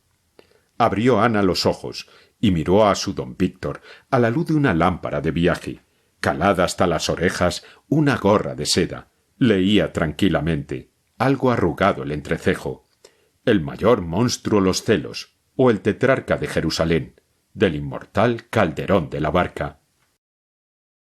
Abrió Ana los ojos y miró a su don Víctor a la luz de una lámpara de viaje, calada hasta las orejas una gorra de seda. Leía tranquilamente, algo arrugado el entrecejo. El mayor monstruo los celos, o el tetrarca de Jerusalén, del inmortal Calderón de la Barca.